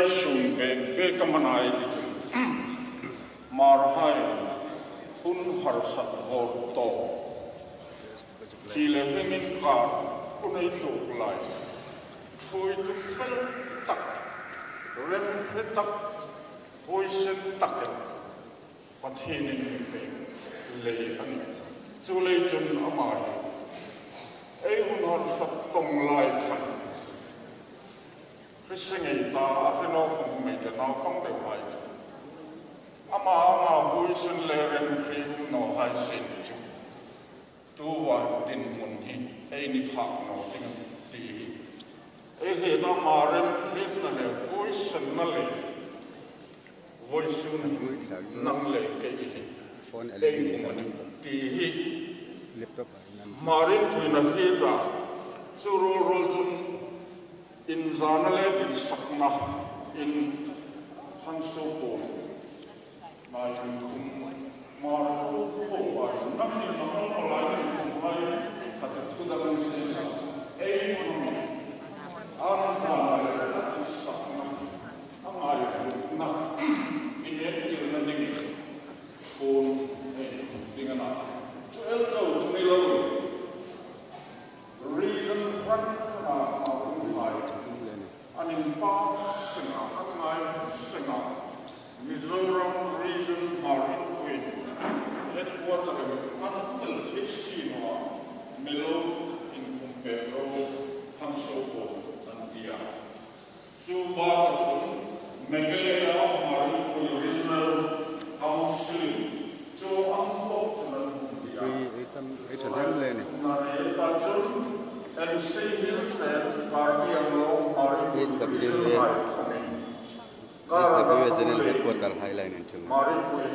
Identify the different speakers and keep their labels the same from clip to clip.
Speaker 1: sung be kamanai ti mar hai hun har sat vor to chile hengin ka kunai tu lai thui tu fel tak rem tak poison tak pathenin be lei ani chu lei chun amai ei hun har sat tong lai khan Christine ta no khum me ta na pang de wai ama hui sun le ren khrim no hai sin chu tu wa tin mun hi ei ni phak no ting ti ei he na ma ren khrim na le hui sun na le voi sun nang le ke hi phone ei mun ti hi laptop marin thui na hi ra chu rol chun in zanale in sakna in hanso po mai khum mar po wa nam ni nam la ni mai ta tu da mun se ei mun an zanale in sakna amai na in et til na ding po dingana chu el chau chu ni lo reason what in Imphal, Hmar, Mizoram region Marital, headquarter until Hissino, Melo in Kumpero, Hansopo, and Dia. Suvatachun, Megalea, Marital Regional Council, so unfortunate. And see him said, Cardian law are in the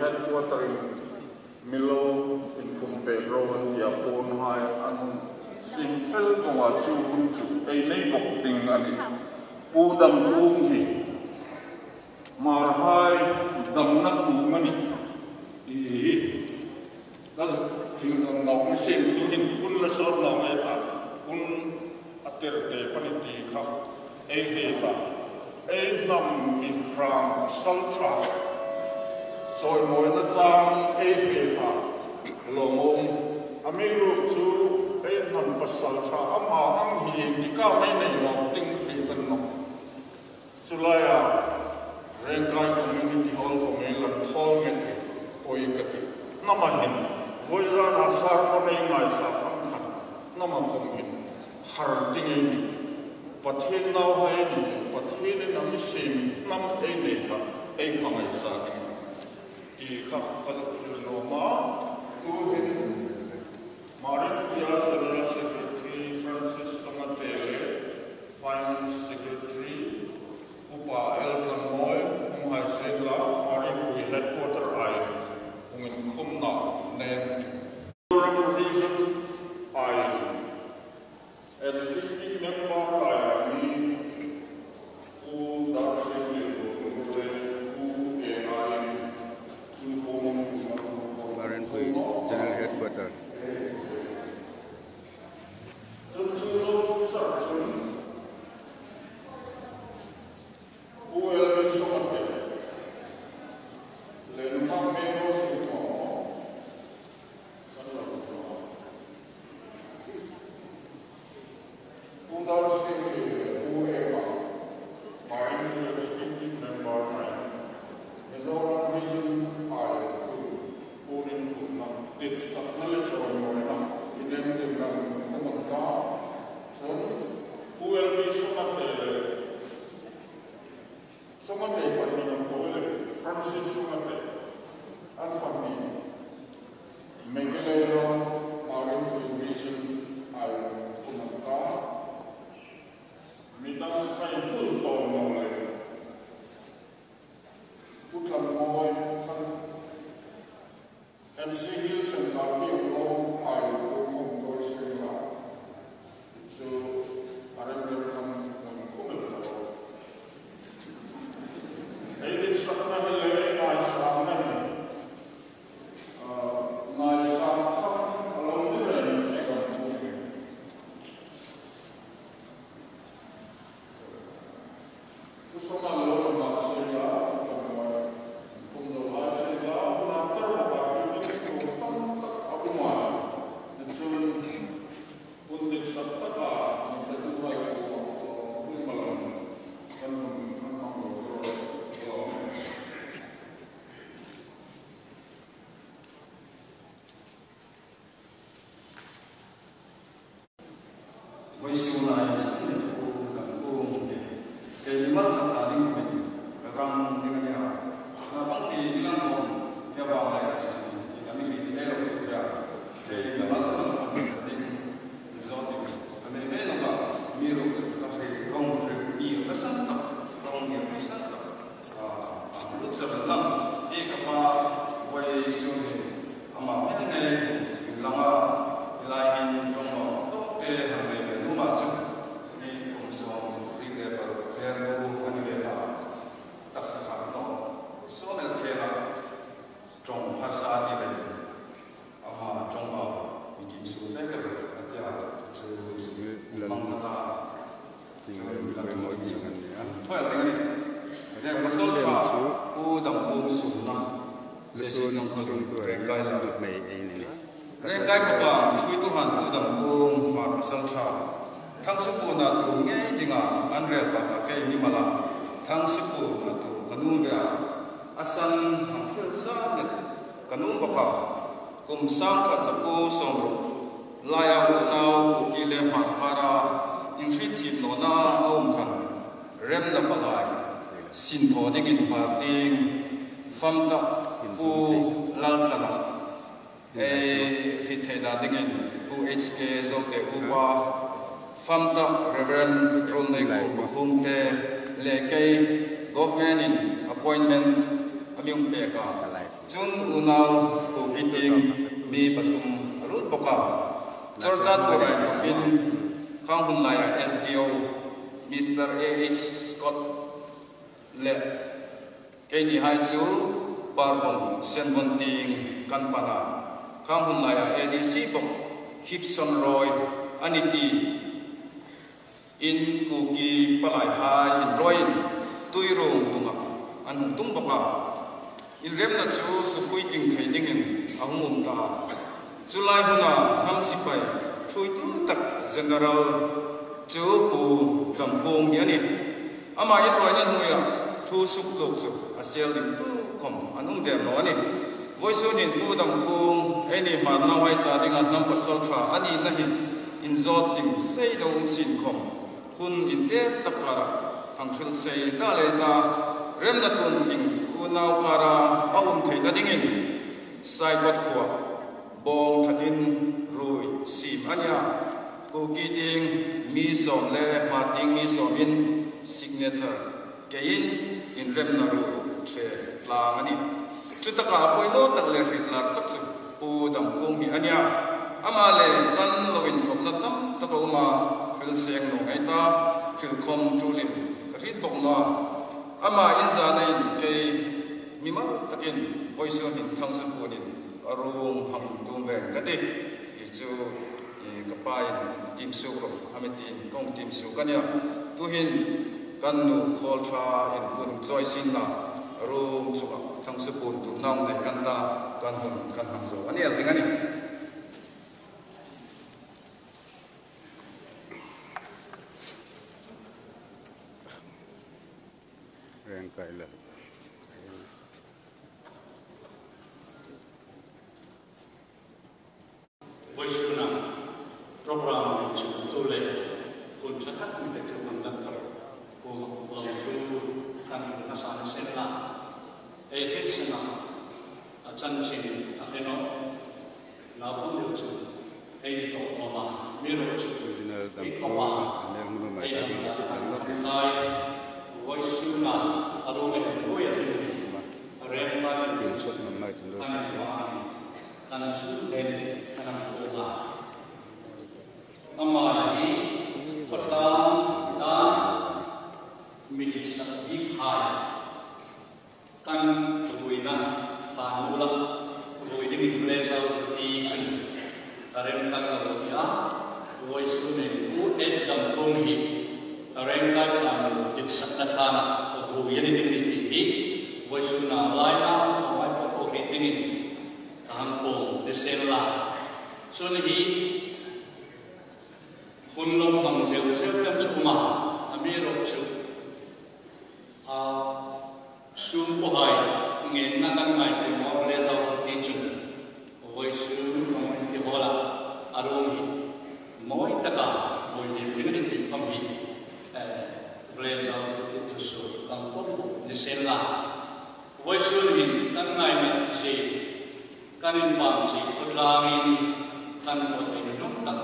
Speaker 1: headquarter in Milo, in Kumpero, and Yapon High, and Imphal Konga Chunchu, a neighbor thing, and Pu Jamkhosei Gangte, High, Damnak money. That's no machine to him, Punlasor long attack. Un aterte paniti kham ei heta ei nam mi ram saltra soi moi na chang ei heta lomong amiru chu ei nam pasal cha ama ang hi tika mai nei no ting hitan no chulaya renkai community hall ko me la thol me oi kati namahin boizana sar ko nei ngai sa pang khan namam ko har ding pathen now hai ni chu pathen nam sim nam ei nei ka ei mangai sa ki kha pal lo ma tu hin Marital General Secretary Francis Samatele Finance Secretary Upa Thlanmuol Hmar Sela Marital headquarter ai ungin khumna nen reason ai at 50 member who General Headquarters.
Speaker 2: Churachandpur S.D.O. Mr. A.H. Scott Le Keni Haichu Parbung Senbonting Kanpana Kanghunlaya ADC Bok Hipson Roy Aniti In Kuki Palai Hai In Roy Tuirung Tunga Anung Tumbaka Il Remna Chu Sukui King Trading in Ahumumta July Huna Hamsipai Truitu Tak General Chu Pu Jamkhosei Yani Ama Roy Nuya Tu Suk Lok Asial Tu Kom Anung Dem Loni Voice in Pu Jamkhosei Any Hmar Nawai Tading at Nampa Soltra Ani Nahi In Zote Say the Sin Kom Hun In Dep Takara Until Say Daleta Remnatun Ting Unau Kara Aum Tay Dadingin Sai Kut Kwa Bong Tadin Rui Sim Anya Kuki Ding Mi Som Le Marting Mi Som in Signature Kain in Remnaru Tre Tlangani Chutaka Poino Takle Ritlar Taksu Pu Jamkhosei Anya Amale Tan Lovin From Natam Takoma Phil Seng Long Aita Phil Kom Tulin Rit Bokma Ama Inzana in Kay Mima Takin Voice in Thlanmuol Arung Ham Tumbe Kati Ichu Kapai Tim Sukro Hamitin Kong Tim Sukanya Tuhin Kanu Koltra in Kun Joycina Arung Suka Thlanmuol Tu Nang De Kanta Kanhun Kanhamso Ani Altingani
Speaker 3: Kaila
Speaker 4: Vuina program which Tole kun chatak mi te kun dakar ko lo tu kan asana senla e hesna a chanchin a heno na bu chu e to ma mi ro chu i ko ma e na ta Vuina aro me ko ya ni are ma
Speaker 3: screenshot namai tu
Speaker 4: dan sudah anak bola. Amai Haflong dan milik sakit hai kan Vuina Thlanmuol Vui Ni Blazer teaching karena kan dia voice ni S.Damkung Rengkai Thlanmuol dit sakna thana Vui Ni hi voisuna laina mai po hi dingin Thampung desela sun hi hunlom mang zeu zeu lam chuma amiro chu a sum po hai ngen na kan mai pe mo le zaw ti chu voisu mo ti bola arung hi moi taka voi ni bin ni pham hi le zaw ti su kam po desela voisu hi kan ngai na ji kanin pam ji khudlangin kan ko thei nom tak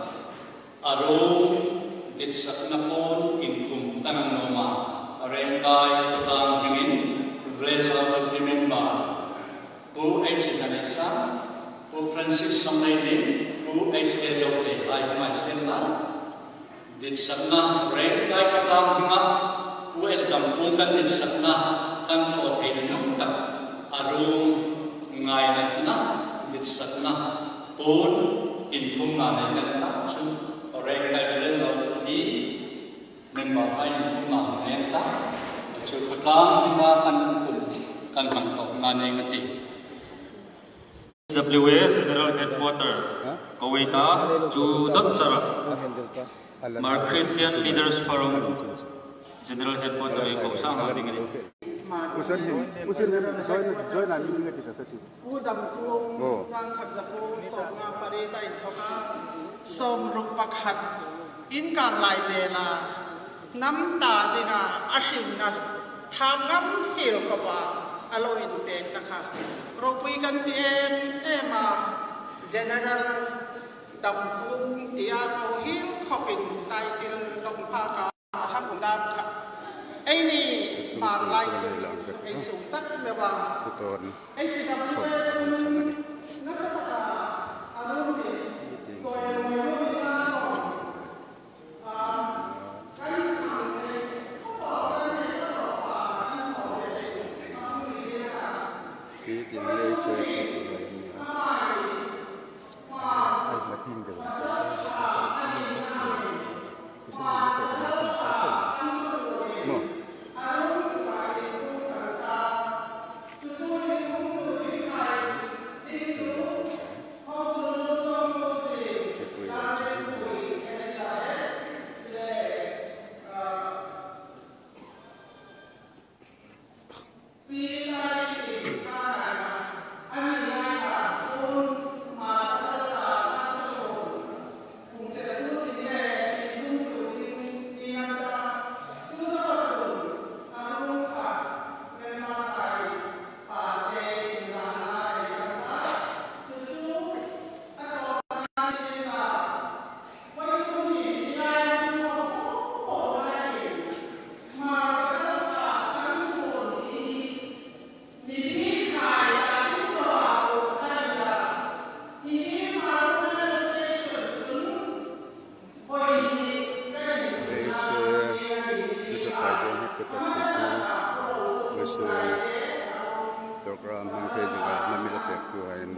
Speaker 4: arung dit sakna pon in khum tanang noma rengkai khudlang hingin vlesa tertimin ba pu Aizawl pu Francis Sawngi pu Zote ai mai senla dit sakna rengkai khudlang hinga pu S.Damkung kan dit sakna kan ko thei nom tak arung ngai na dit sakna pon in khum na ne ta chu rengkai vlesa ti member ai khum na ne ta chu khudlang hinga kan man to ngane ngati
Speaker 5: WS General Headquarters Kuwaita chu Dachara Mar Christian Leaders Forum General Headquarters ko sang ha ding
Speaker 3: usan join na meeting kita tadi
Speaker 6: Pu Jamkhosei Gangte Sawng Parita in thoka som ruk pakhat in kan lai de na nam ta dinga ashing na thangam hil ko ba aloin pe takha ropui kan ti ema general Damkung tia ko hil khopin title tong pa ka hakung da ai ni mar lai ai sung tak me ba
Speaker 3: tuton
Speaker 6: ai si da bu na sa ka alo ni so ai mo ni ta a kan kan ne ko ba ne ko ba kan ko
Speaker 3: ti tin le chơi ai mà tin được no program hangke juga namila pekku hain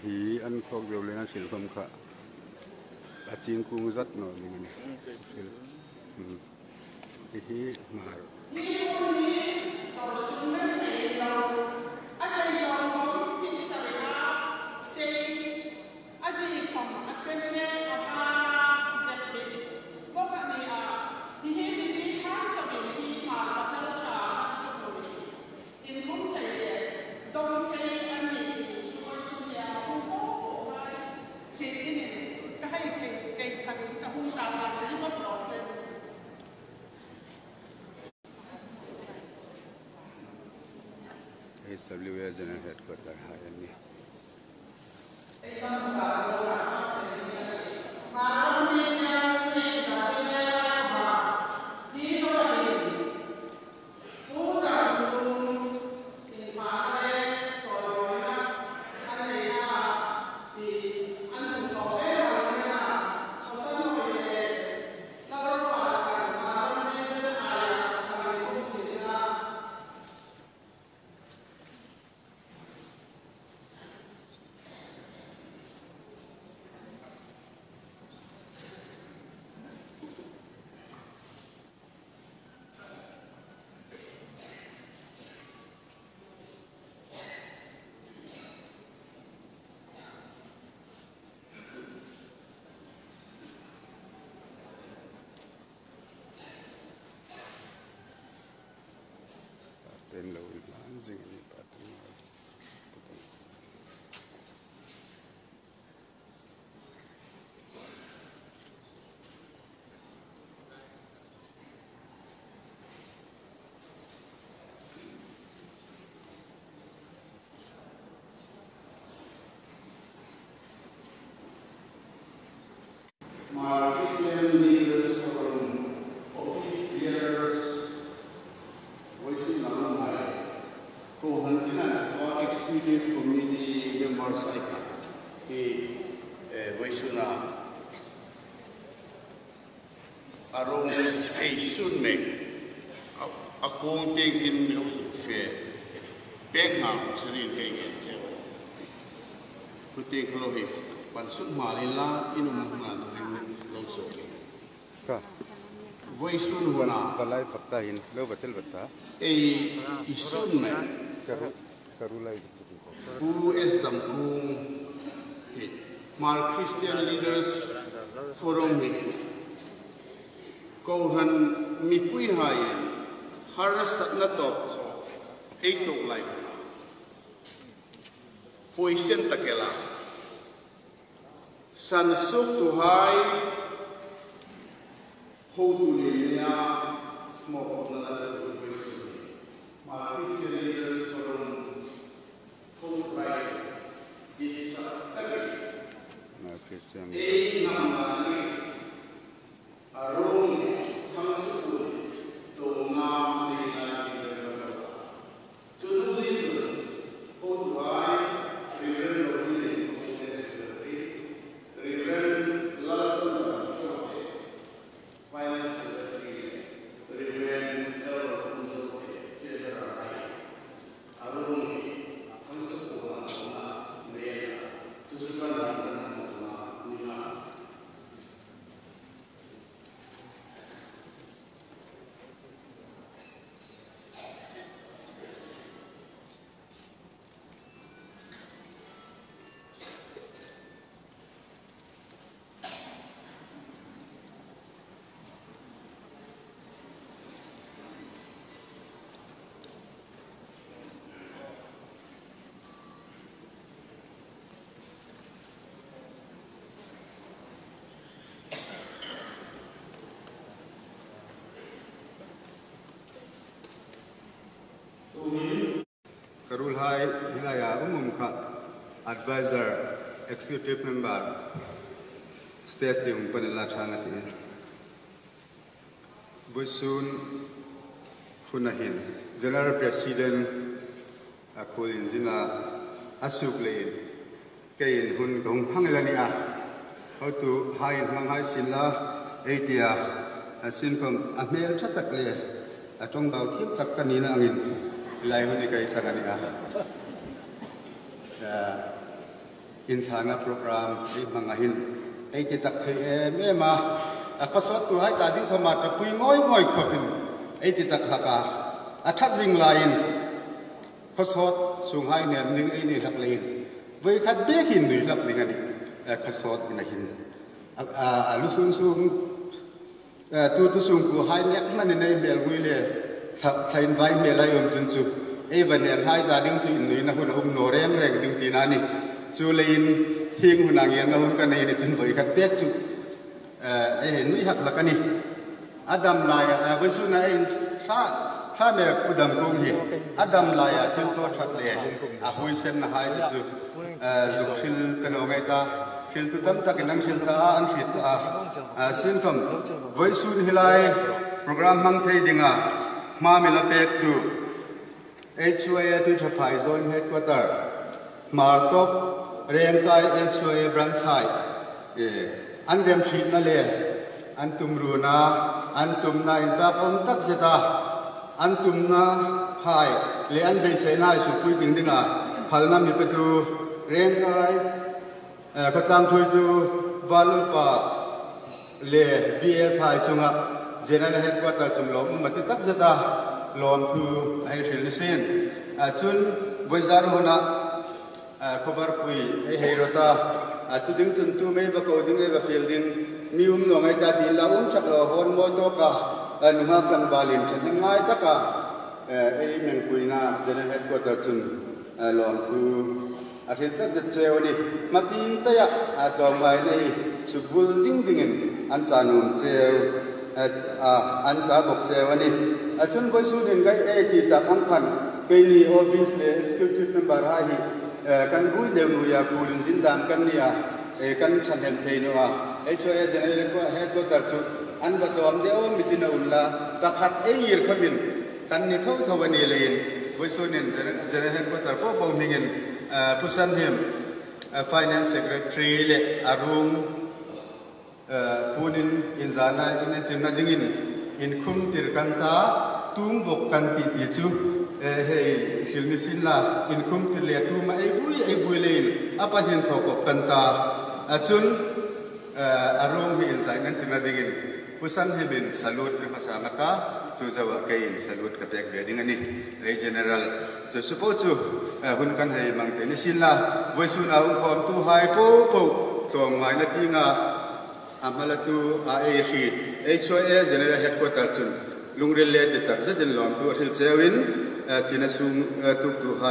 Speaker 3: hi an khok deu lena sil kham kha achin kung zat no ni ni sil hi mar SWA General Headquarters hai ani Then low advancing any pattern.
Speaker 1: Christian leaders from office leaders, executive committee members Vuina arong sun me akong tingin fe penghang sering kayak je puting kalau pansun malila inuman langsung
Speaker 3: ka
Speaker 1: Vuina
Speaker 3: kalai faktain lo batal bata
Speaker 1: isun me
Speaker 3: karulai
Speaker 1: Pu S.Damkung Hmar Christian Leaders Forum Kauhan Mipui Hai Harasat na top Eitok Lai Poisen Takela Sansuk Tuhai Hotulinia Smok na Hmar Christian Leaders Forum
Speaker 3: Christian Karul Hai Hilaya Umumka Advisor Executive Member State Kut Panelachanati Busun Funahin General President Akulin Zina Asuklein Kain Hun Gong Hangelania How to Hai Manghai Silla Atia Sinfam Amel Chatakle Atong Bau Kip Takanina Angin Lai ni kai sangania Inthana program di mangahin ai tak the mema akasot tu hai ta ding khama ta pui ngoi khopin ai tak laka athat ring lain khosot sung hai nem ning ai ni lak lein voi khat be hin ni lak ling ani khosot na hin alu sung tu sung ku hai nek man nei mel hui le Thain vai me lai chun chu even en hai da ding chu in na hun no rem reng ding ti na ni chu lein hing hun ang yan na hun ka nei ni chun voi khat pek chu nui hak la ka ni adam lai với su na en sa ถ้าเมื่อผู้ดำรงหินอดัมลายถึงตัวชัดเลยหุยเส้นหายจุดจุดฟิลกันเอาไงตาฟิลตุตั้มตะกันนั่งฟิลตาอันฟิลตาซึ่งคำวิสุทธิไลโปรแกรมมังเทดิงามามิลเป็ดดูHOA ที่จะพายโซนเฮดควอเตอร์มาร์ตบเรียงกาย HOA บรันช์ไฮอันเรียมชีดนั่นเลยอันตุมรูนาอันตุมนาอินปากองตักเสตาอันตุมนาไฮเลยอันเป็นเสนาสุขุยจริงๆอ่ะพัลนามีประตูเรียงกายกระตังช่วยดูวาลุปะเลย VS ไฮจุงอ่ะ General Headquarter จุงลมมาติตักเสตาลอมทูไอฟิลิสินจุนวิจารณ์หัวหน้าขบคุยไอเฮโรตาจุดดึงจุนตูไม่บักเอาดึงไอบักฟิลดินมีลงไอจัดดินลาชักลอฮอนโมโตกะนุ่งกันบาลินฉันยังไงตะกะไอเมืองคุยน่าเจเนเฮดควอเตอร์จุนลอมทูอาทิตย์ตัดเจวนี่มาตีนตะยะตอนไว้ในสุบุลจิงดิ่งอันจานุนเจวอันจาบกเจวนี่จุนไปสู่ดินไกเอที่ตะอังคันเป็นนี่ออฟฟิศเลยสกิลจุดนั้นบาร์ให้กันบุยเดวนุยาคูลินจินดามกันเนี่ยกันฉันเห็นเทนัวHOA เจเนเรลเฮดควอเตอร์จุดอันบัจอมเดียวมิตินาอุลลาตะขัดยีร์ขมินกันนี่เท่าทวันนี้เลยไปสู่ดินเจเนเรลเฮดควอเตอร์ก็บ่มีเงินผู้สันหิม Finance Secretary เลยอารุงผู้นินอินซานาอินเตอร์นาดิ่งอินคุมติรกันตาตุ้มบกกันติดจูเฮ้ยชิลนิสินลาอินคุมติเลียตุ้มไอ้บุยเลยอาปัจจุบันเขาก็กันตาจุนอารมณ์ที่อินซานันตินาดิ่งผู้สันหิบินสลุดเป็นภาษามกะจูจาวะเกยินสลุดกับเด็กเบียดิ่งนี่เรย์ General จุดสุโพจูหุ่นกันให้มังเทนิสินลาวิสุนาหุ่นความตู้ไฮปูตัวงายนาทีงาอามาลตูอาเอชีHOA General Headquarter จุนลุงเรลเลติตักจะดินลอมตัวฮิลเซวินที่นั่นซุงตุกตูไฮ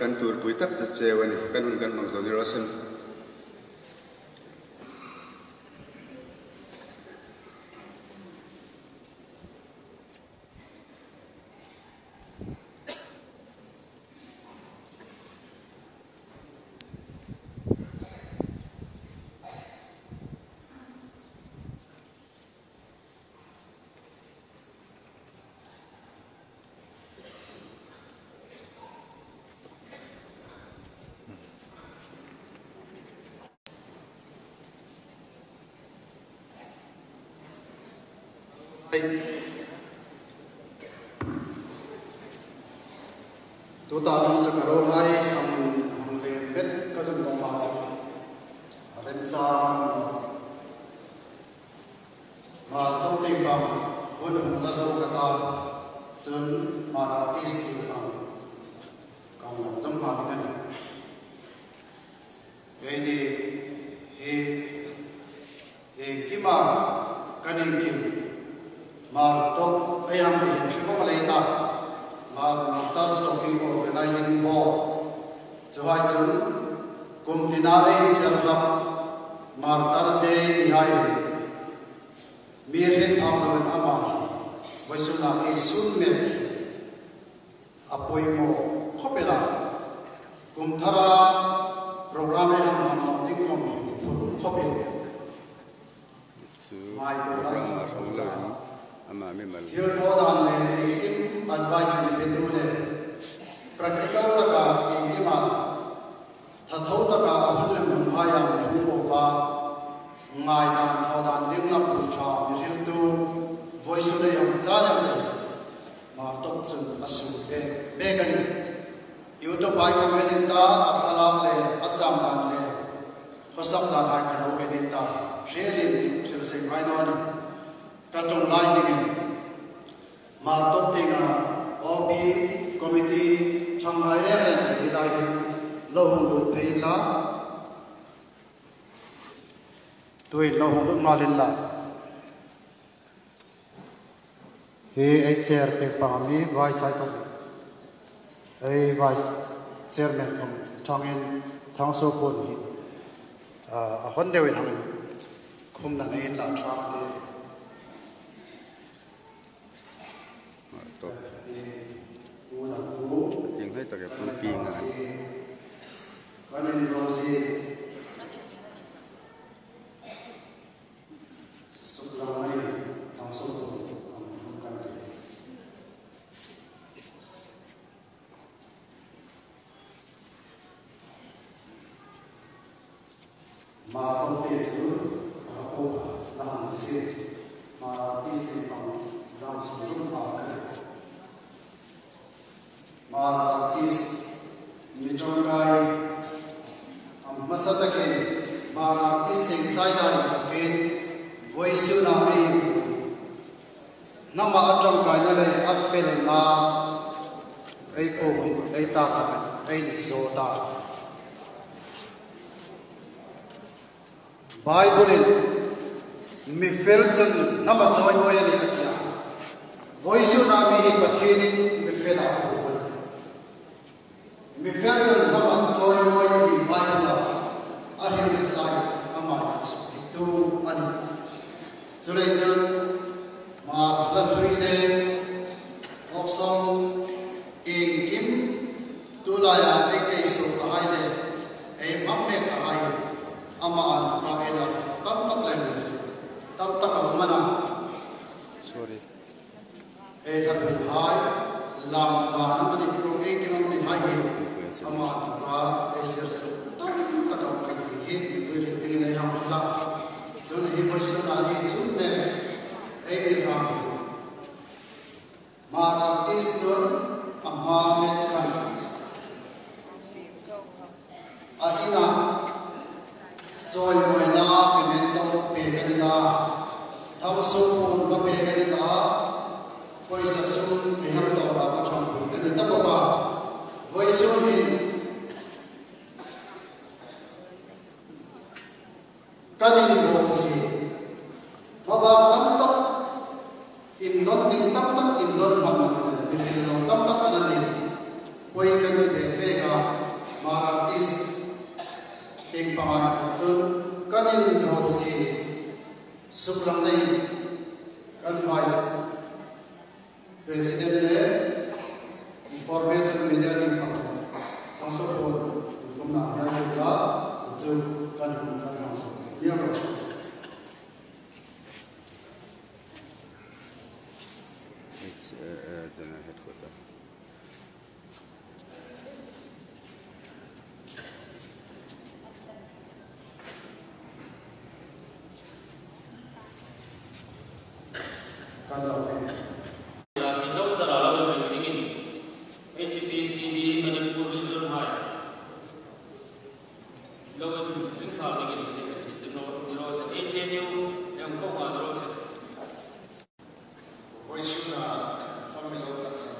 Speaker 3: กันตูร์ปุยตักจะเซวินกันหุ่นกันมังโซนิรัสัน
Speaker 7: ตัวตาจุจะกระโดดให้ทำเลี้ยงเบ็ดก็จะลงมาจากเล่นจานมาต้องติงบังวันหนึ่งเราจะกระตาซึ่งมา Artiste อยู่ทางกำลังจำมาที่นั่นเฮ้ยดีเฮ้ยกิมากันเองกิมมาต้องไอ้ยังดีใช่ไหมมาเลยตาMarital Stocking Organizing Board จะให้จนกลุ่มที่น่าเสียรับ Marital Day ที่ให้มีเรื่องเอาเงินอามาไว้สุนัขสุนเมฆอภัยโมขบเวลากลุ่มทาราโปรแกรมให้ทำงานลำดิ้งคอมมิวนิตี้รุ่นขบเวลไม่เป็นไรจ้าที่เราทำในทีม advice เป็นดูเลย practical ตะกาอินที่มาถ้าเท่าตะกาเอาหุ่นเล่มหายอย่างนี้หัวปลาง่ายการทอดานดิ้งนับผู้ชายมีเรื่องดู voice เลยอย่างจ้าอย่างนี้มาตกจุดอาศัยเบกันนี่อยู่ตัวไปกับเวดินตาอัศลามเลยอัจฉริยะเลยข้อสัปดาห์ให้กับเวดินตาเชื่อดินที่ชื่อเสียงไว้นอนกระจงไล่สิ่งมาตบติงอ่ะOB committee ทำให้เรื่องนี้ได้ลงลุดไปละตัวลงลุดมาลินละเฮ้ไอเจอร์เป็นปามีไวซ์ไซค์ไอไวซ์เจอร์แมนของทางอินทางโซปุนคนเดียวทางคุมนั่นเองละทางเดียว kanin rosi subramai tangsung Gangte ma Gangte chu apo lang se ma Artiste pang lang sum pa ka ma Artiste Mijongai Masatakin Mara Artiste Saida Ken Voice na me Nama atram kainale afel na ai ko ai ta ai Zote Bible mi felton nama joy hoy ni katya Voice na me pathini mi fela mi felton nama joy hoy ni Bible ahim sai ama tu ani Churachan ma lan luine oksong in kim tulaya ai kai so hai le ai mamme ka ai ama an ka ela tam tak mana sorry ai la hai lam ta na mani ko ai ki nam ni hai he ama ka ai ser so tam tak ka hi hi ri ti ne ham la jun hi voice na ai sun ne ai mi ram ma Artiste amma met kan Arina joy Vuina pimento pe ganina tham su pun ba pe ganina koi sa sun pe ham to ba chong pu ganina ta ba voice ni kanin rosi baba tam tak indon din tam tak indon man din long tam tak anani koi kan pe pe ga ma Artiste Ping pangai chun kanin rosi supram nei kan vice president le information media ni pang so ko kumna ya se ga chu kan so dia rosi
Speaker 3: it's general headquarters
Speaker 5: Manipur region high. Low in Imphal HMU yang kau ada rasa.
Speaker 1: Vuina family Jackson.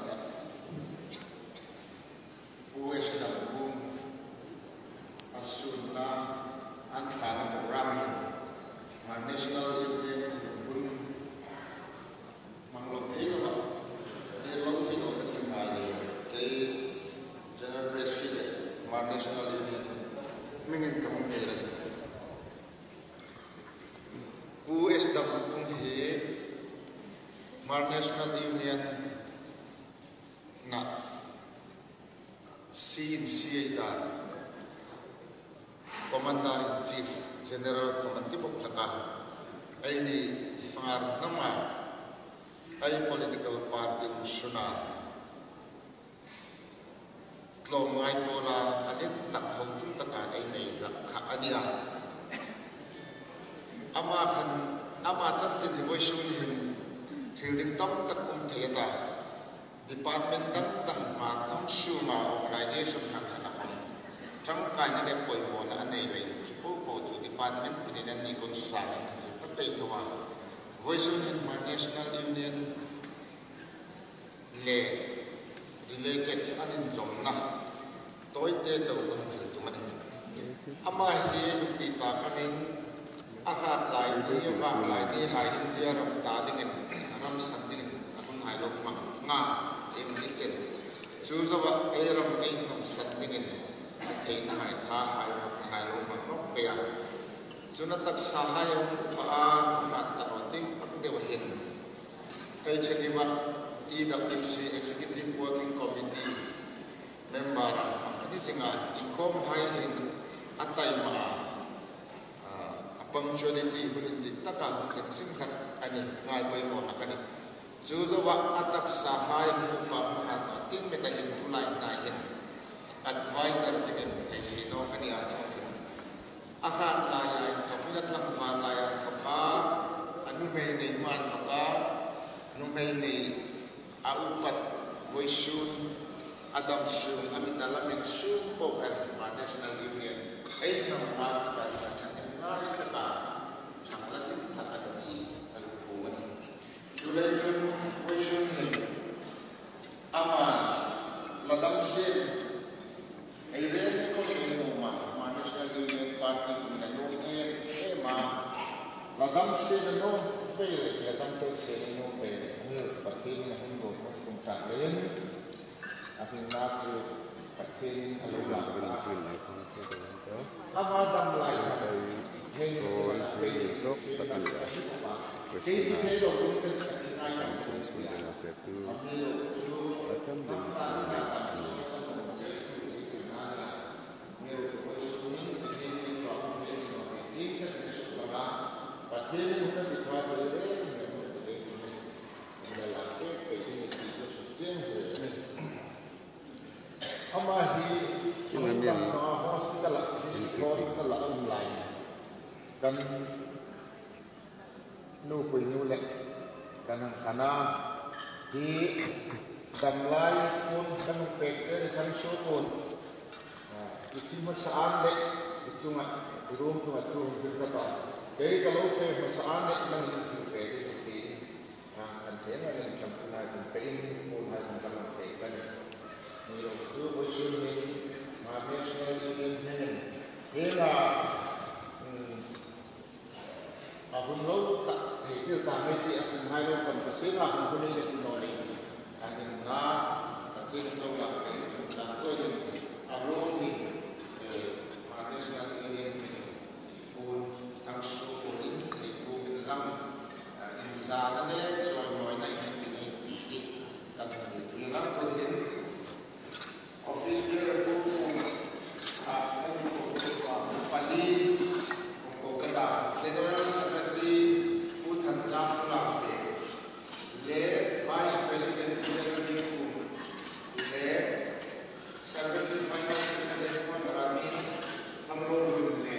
Speaker 1: S.Damkung Asuna Antlan Rami National Union National Union mingin kong meron. Pu S.Damkung hi Hmar National Union na CNCA dan Commander in Chief General Tipaimukh laka ay ni pangarap naman ay political party suna Klomay pola anin takhong taka ay nay kaania ama chan sin voice hin thilding tam tak theta department tang ma suma organization kan trăng kai na le poi mo na anei le chu ko chu department ni na ni kon sa patay thwa voice in National Union le related anin jomna toy te chau ko tu mani ama hi ti ta kamin ahat lai ni wang lai ni hai india ram ta dingin ram san dingin akun hai lok ma nga em ni chen chu zawa e ram ei nom san dingin ei na hai tha hai lok ma nok pe ya chu na tak sa hai pa na ta no ting pak de wa hin ei cheni ma EWC Executive Working Committee member ani
Speaker 8: singa inkom hai in atai ma punctuality hunin din taka sing khat ani ngai pai mo nakani chu zawa atak sa hai mu pa khat ting meta in tulai na yen advisor tegen ai sino kani a aha la ya kamulat lang ma la ya kapa anu me nei man ka anu me nei aupat boisun adam sun amitalamik sun po kan national union ai nang man ka ngai kata changla sim thaka ni alpuan julai jun boisun ama ladam se ai re ko ni ma national union party na no ma ladam se no pe ladam pe se no pe ni patin na hundo kung ta len aking natsu patin alula na ama dam lai hey na pe to patin ke ni lo kung ta ai na ko ni na pe tu atam dam Amahi ini hospital online dan nu pun nu lek karena di damlai pun kan pekse kan pun itu masaan lek itu nggak turun berkata jadi kalau saya masaan lek nang itu pekse seperti kan saya yang campur campaign pun ada dalam pekse itu bosun ni national union era abun lo tak itu kami di akan halau kompensasi lah abun ini di nol ini kami nak tapi itu lah dan tu yang abun ni national union pun tangsu pun itu dalam insan ni soal mana ini dan itu lah pun office clear po pali ko kada general secretary Pu Jamkhosei le vice president Elares le secretary finance secretary Ralna Hmar le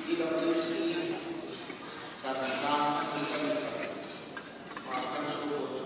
Speaker 8: EWC karena kita makan suhu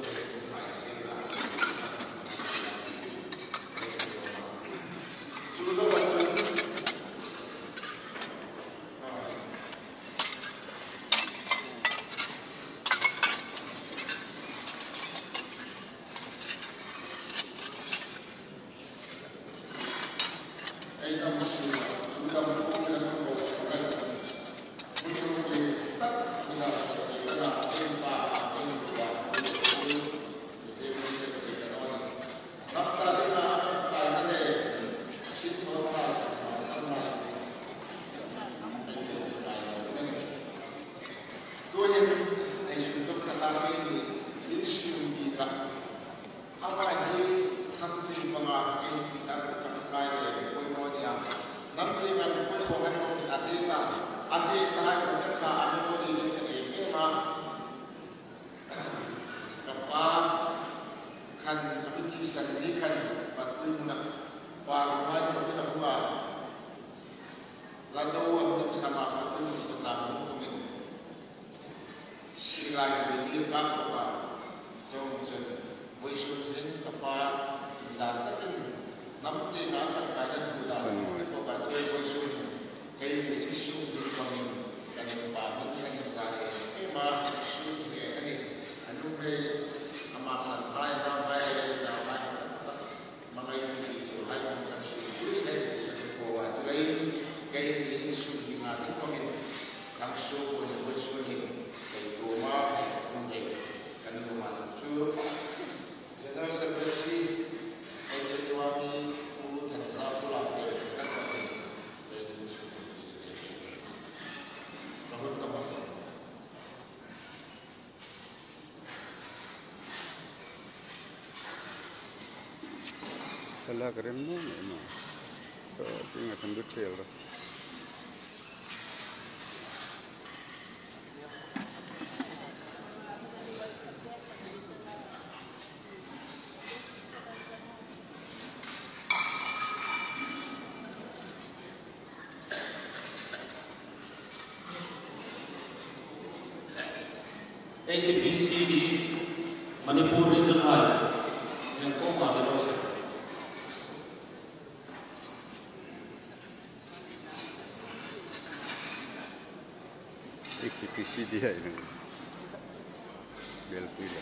Speaker 3: Salah keren no. So tinggal sambut fail.
Speaker 4: HBCD Manipur Region High yang koma di proses.
Speaker 3: HBCD ini bel pula.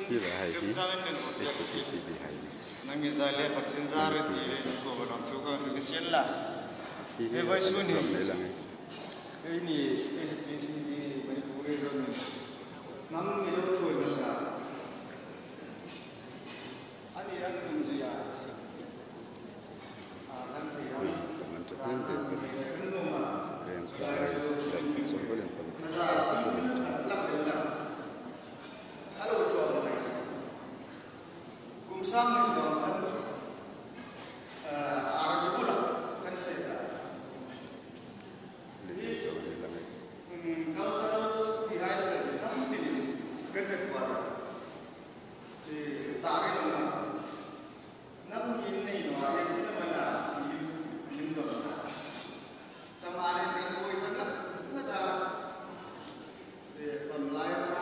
Speaker 3: Iya, hai di. HBCD hai.
Speaker 2: Nanti saya lihat pasien itu kau orang suka kesian lah. Bebas pun ini HBCD Manipur Region. Namun itu cuy besar. Ani yang tunjuk ya. Nanti yang
Speaker 3: teman-teman yang kaya dan sebel yang paling.
Speaker 2: Halo soal ini. Kumsam ni soal kan arah bulan kan saya. Cultural behavior kami ini kerja kuat. Si tarik nama, nama ini orang yang kita mana di Indonesia. Sama ada yang koi tengah, nggak ada. Online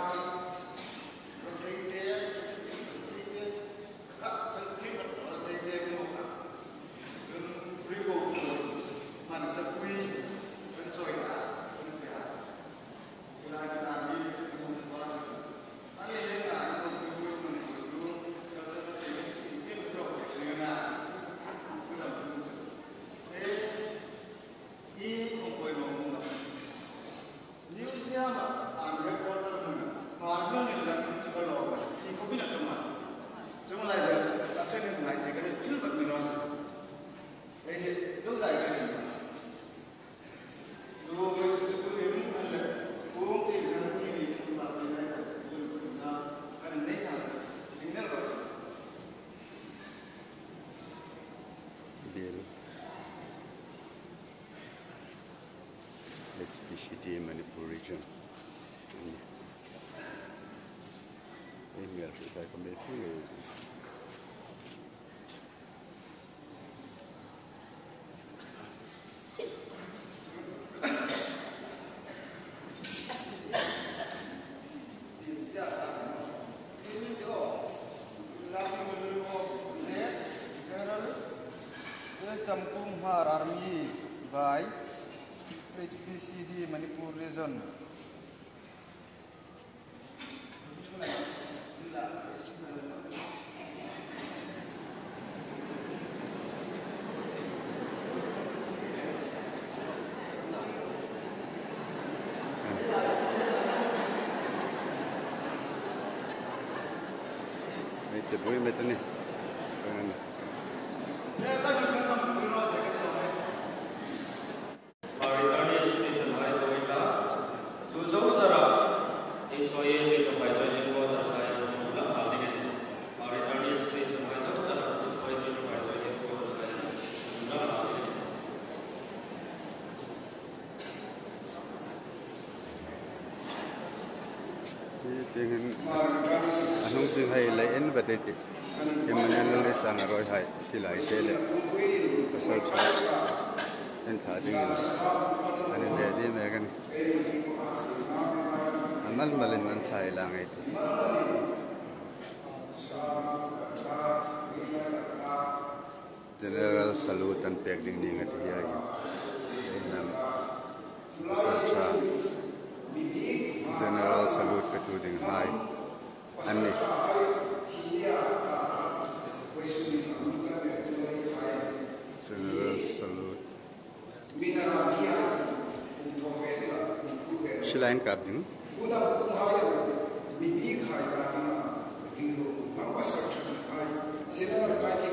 Speaker 3: HBCD Manipur Region. Hmar kita kembali pula.
Speaker 2: S.Damkung Hmar Army by HBCD Manipur Region.
Speaker 3: Itu boleh betul ni. Anong tinghay lain ba dito? Yung mananong isang aroy hay sila isele. Pasal sa entading yun. Anong dadi meron. Amal malin man tayo lang ito. General salute ang pagding ningat iyayin. Pasal sa General salute petuding hai. Ani. General salute. Silain kapding. General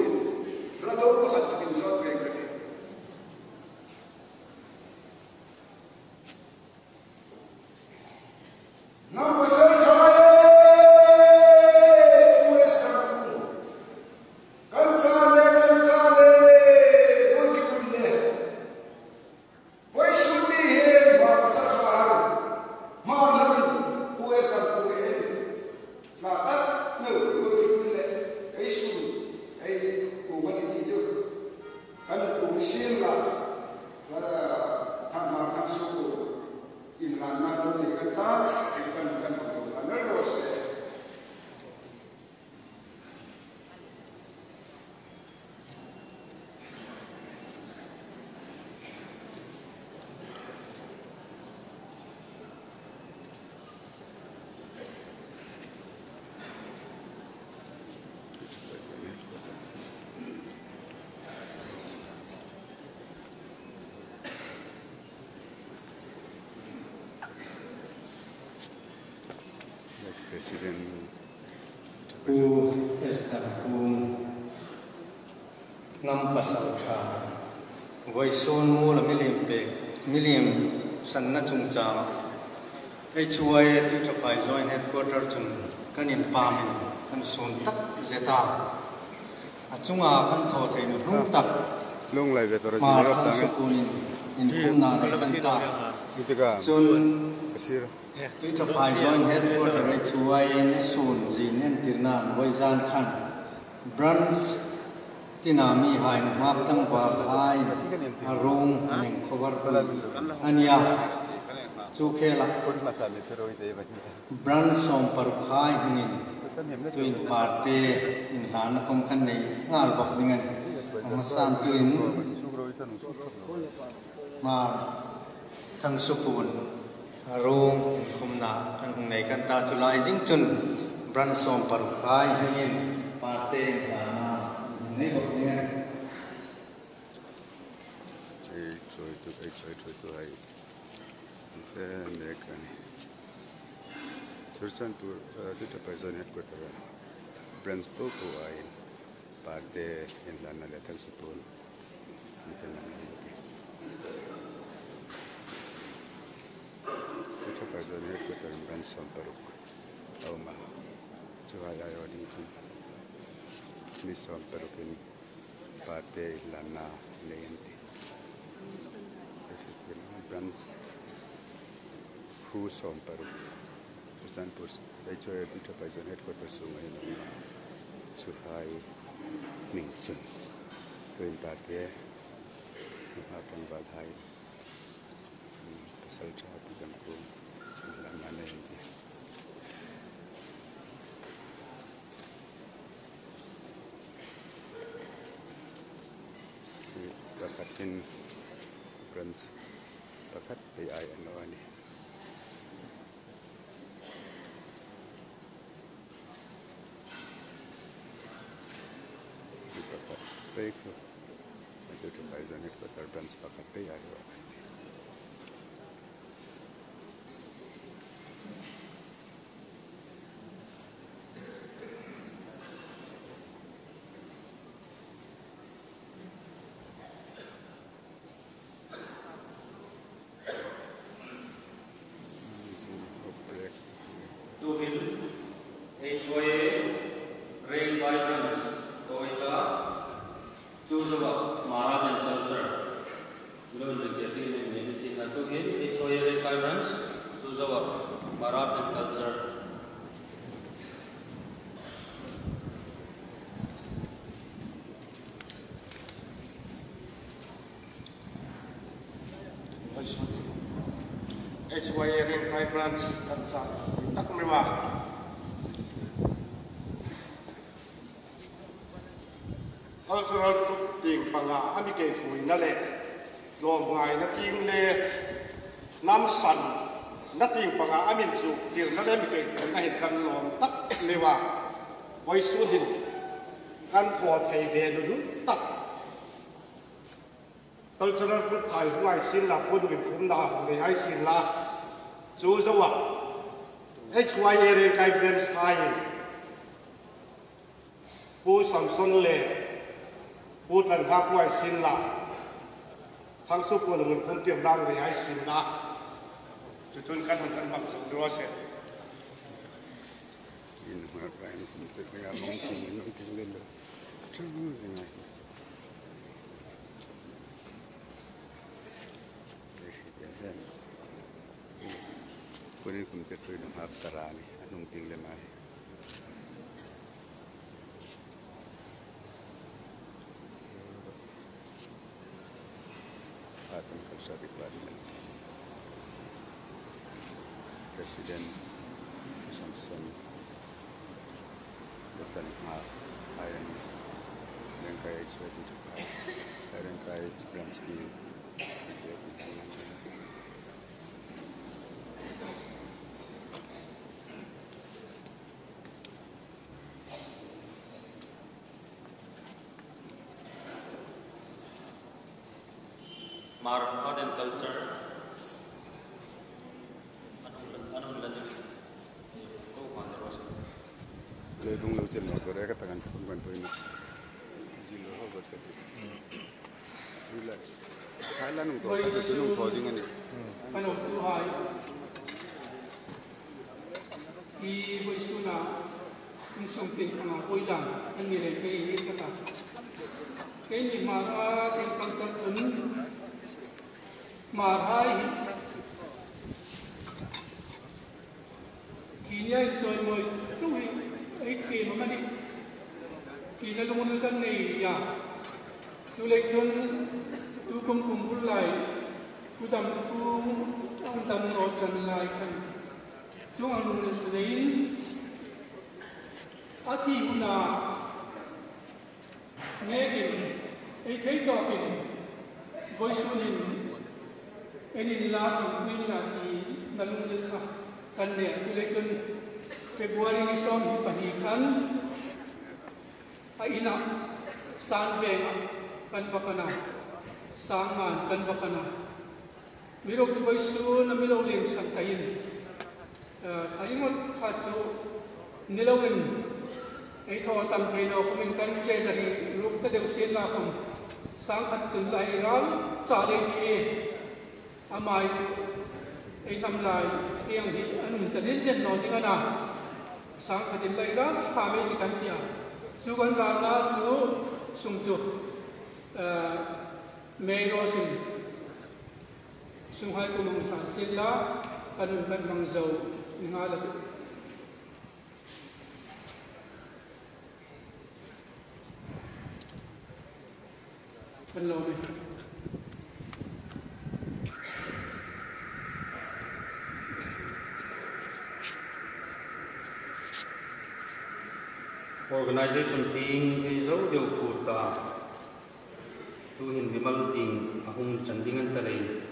Speaker 9: in la do pakhat chukin zot ve ka number 7 chamaye S.Damkung kansale kuille voi suni he ba pasachar Hmar S.Damkung na at no kuille ai su ai ku mani ni jo kan ku sin la tham ma tham su in la na lo ni kan ta kan na ro se President
Speaker 7: Pu S.Damkung ngam pasal kha voi son mu la milim san na chung chang ai chuai tu ta pai join headquarter chung kanin pam kan son tak zeta achunga kan tho thein hung tak
Speaker 3: lung lai ve tor
Speaker 7: ma ta sukunin in kumna kan ta
Speaker 3: itiga
Speaker 7: chun
Speaker 3: asir
Speaker 7: tu ta pai join headquarter ai chuai ni sun jin en tirnan voi jan khan branch tinami hai mak tang ba hai arung neng cover ania chu khela branch som par khai hingin tuin parte in han kom kan nei ngal bok dengan masan tuin ma thang supun arung khumna kan nei kan ta chulai jing chun branch som par khai hingin parte hana nei bok dengan
Speaker 3: ai nekani Churachandpur Tipaimukh headquarter branch po ay parte in Ralna letal supon Tipaimukh headquarter branch Parbung Auma Churaya Wadington Miss Parbung parte in Ralna leente branch Pu Jamkhosei Gangte HOA Tipaimukh headquarters Sawngi Chuhai Mingchun Tuin Parte Haflong Balhai Pasal Pu Jamkhosei Gangte Bakatin branch bakat AI ani baik itu Tipaimukh headquarter branch bakat AI
Speaker 10: HOA ring kai branch kancha tak mewa cultural ting panga amike Vuina le lom ngai na ting le nam san na ting panga amin chu tir na le mike na hin kan lom tak lewa voi su hin kan tho thei ve lu tak cultural group thai huai sin la pun bin phum na le ai sin la chu zawa HOA ring kai branch sai Pu Samson le พูดทันข้าผู้ไอ้สินละทั้งสุกุลเงินคงเตรียมร่างเลยไอ้สินละจุดจนกันหันกันบังสุดรัวเสร็จ
Speaker 9: อินหัวไปผมติดงานมองจริงน้องจริงเล่นเลยช่างรู้สิไงคนนี้ผมจะช่วยน้องฮักสรานี่น้องจริงเลยไหมDepartment President Samson Dr. Hmar Iron Rangkai X22 Rangkai Bransky
Speaker 5: Hmar Art and Culture anong lalim ito pandaros
Speaker 9: ledung lu chen ma kore ka tangan pun kan toina zilo ho got ka relax khala nung to ka tunung thoding ani
Speaker 11: ano tu hai I voisuna in something kana oilang ani le kai ni kata kai ni ma Art and Culture chun Marital Thi Ni enjoy moi chui ai thi mà mani Thi Ni lung kan nei ya selection tu kum bul lai tu dam ku ang dam ro chan lai kan chung ang lung lein a thi na nghe din ai thấy có bin voice in Any large Vuina di nalung ka kanne selection February ni som panikan aina sanvenga kan bakana sangan kan bakana mirok su boisu na milo lem sang kain harimot khatsu nilawin ai tho tam theno khumin kan jezari luk ta deu sen la khum sang khat sun lai ram cha le ni amai ai nam lai tiang hi anum chen chen no ding ana sang khatin lai ra pha me ti kan tia chu kan Ralna chu sung chu me ro sin sung hai ku mong than sin la kanun kan mang zo ni nga la kan lo me
Speaker 5: Organization ting Aizawl deu phurta tu hin bimal ting ahung chandingan talei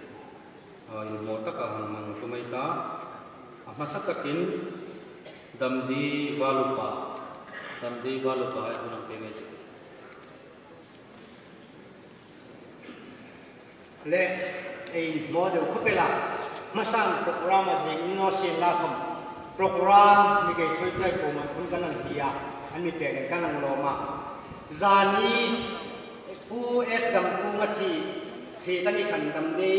Speaker 5: in motaka hangmang tumaita masakakin damdi balupa ay unang pengay
Speaker 12: le ai model khopela masang program azing no sin la kham program mi ke thui kai ko ma kun kan dia an mi pe kan lang loma zani pu S.Damkung thi tani kan dam de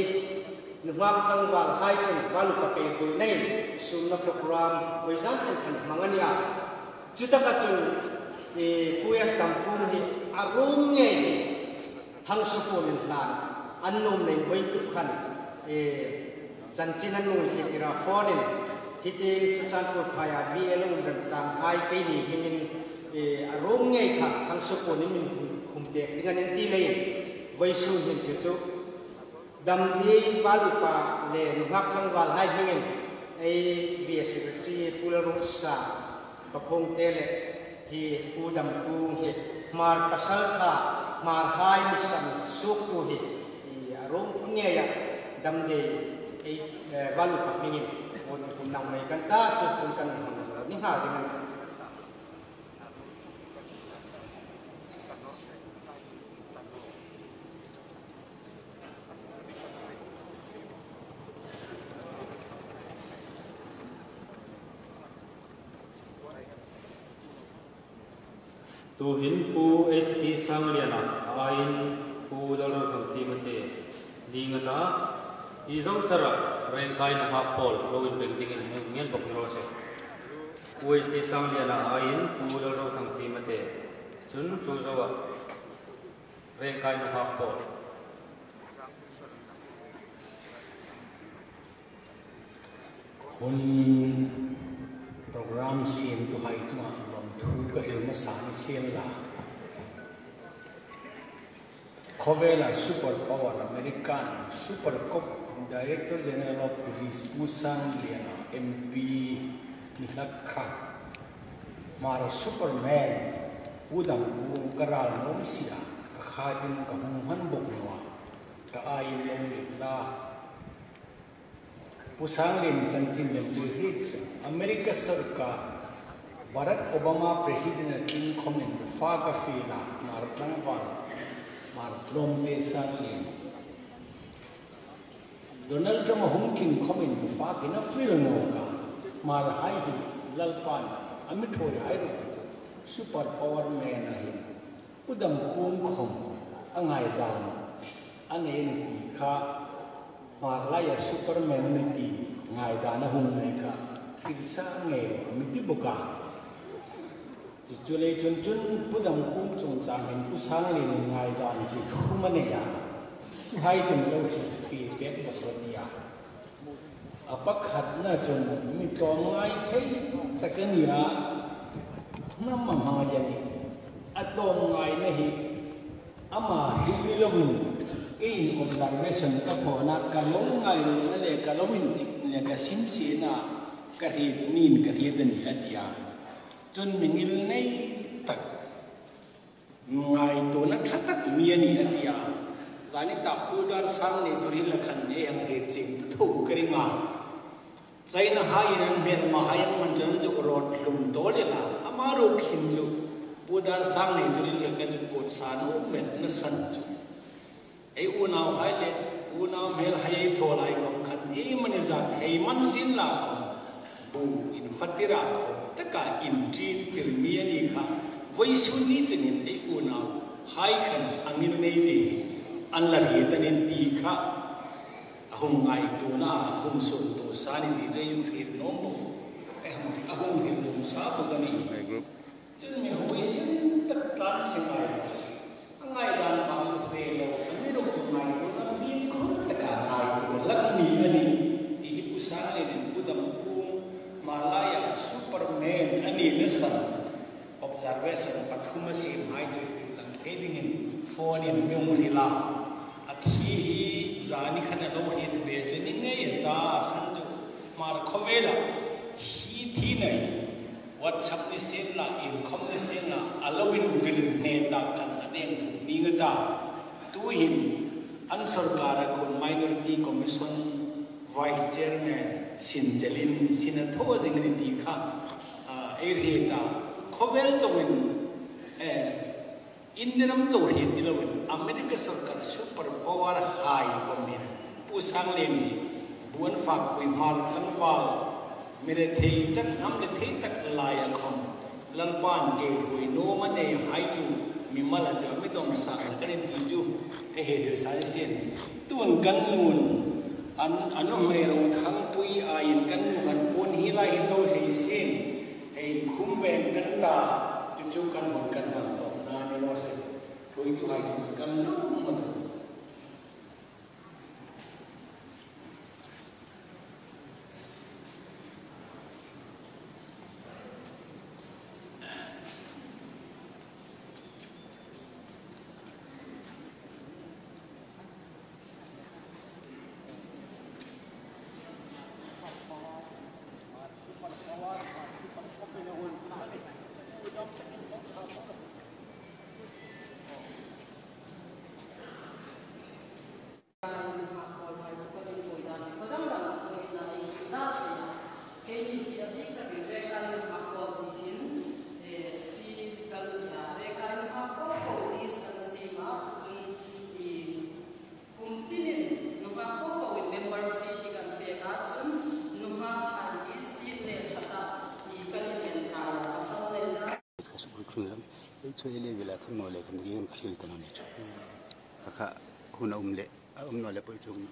Speaker 12: nuwang thang wal hai chen balu pa pe ko nei sun na program oizan chen kan mangania chutaka chun pu S.Damkung hi arung nge thang supon nan annum nei koi tu khan chanchin anu hi ira phone hiting Churachandpur phaya VLung ram chang ai ke ni hingin arung nge kha thang supon ni min khumpe ngan ti le vaisu hin chu dam di balupa le nuhak thang wal hai hingin ai vi secretary pularusa papong tele hi Pu Jamkhosei hi Hmar pasal tha Hmar hai misam suku hi arung punya ya dam de ai balupa hingin on kum nang mai kan ta chu kun kan ni ha dengan
Speaker 5: tu
Speaker 13: tu hin pu HD sangliana ain pu dollar thang fi mate dingata izong chara ren kai na hapol lo in building in ngen bok ro se pu HD sangliana ain pu dollar thang fi mate chun chu zawa ren kai na hapol
Speaker 4: hun program siam tu hai tu ma lom thu ka hil ma sa ni siam la Kovela super power American super cop director general of police Pusang Liana MP Nilakha Mara superman udam ung karal nom sia khadim ka hung han bok wa ka ai lom la Pusang Lin Chanchin Lem Hits America Sarkar Barack Obama President King Comment Faga Fila Martlanwan Martlom Sang Lin Donald Trump Hong King Comment Fagina Filnoga Mar Haidu Lalpan Amitoi Haidu Super Power Man Ahin Udam Kung Kong Angai Dan Ane Ka Marlaya Superman niti ngai dana hung neka kilsa nge miti buka jule chun chun pudam kum chung chang hen pusang lin ngai dan ti khumane ya hai chum lo chu fi pet bokria apakhat na chun mi to ngai thei takania nam ma ya ni atom ngai na hi ama hi lovin in observation ka phona ka long ngai na le ka lovin chik le ka sin si na ka ri nin ka ri den hi atia chun mingil nei tak ngai to na thatak mi ani atia lani ta pu dar sang ni turi la khan ne ang re ching thu kri ma chaina hai ran ben ma hai man jan ju rot lum do le la amaru khin ju pu dar sang ni turi le ka ju ko sa no men na san ju ai unau hai le unau mel hai tho lai kom khat e mani za thei man sin la bu in fatira ko taka in tri tir mi ani kha voi su ni tin ai unau hai khan angin nei ji an la ri tanin ti kha ahum ngai tu na hum sun tu sa ni ni jai yun khir no mo ahum ri lum sa bu ka ni group chun mi hoi sin tak tan sin ai ngai dan ma ju fe lo mi ro ju mai ko na fi ko ta ka ngai ko lak ni ani I hi pu sa le ni pu dam ku malaya superman ani ne san observation pathuma sim hai ju lang heading in phone in myong ri la a thi hi zani khana lo hin ve che ni nge ta san ju mar khovela hi thi nei WhatsApp ni sen la income ni sen la allowing will ne ta kan adem ni ngata tu hin an sarkar khon minority commission vice chairman sin jalin sin tho jing ni ti kha area ta khovel chongin indiram to hin dilawin America sarkar super power high komin pusang le ni buan fak wi mal Thlanmuol mere thei tak nam le thei tak laya khom lanpan ke hui no mane hai chu mi mala ja mi dom sa kan ti chu he he sa sen tun kan nun an anu me ro thang pui a in kan nu kan pon hi la hin no sei sen he khum ben kan da chu chu kan hon kan man to na ni no se thoi tu hai chu kan nu man
Speaker 3: cho khá hun lệ nó lệ bồi chung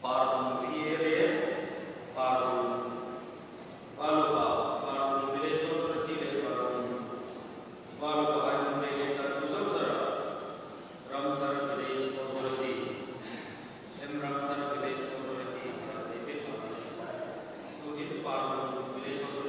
Speaker 5: Parbung Parbung Parbung village authority Parbung Parbung Ramthar village authority Ramthar village authority Parbung village authority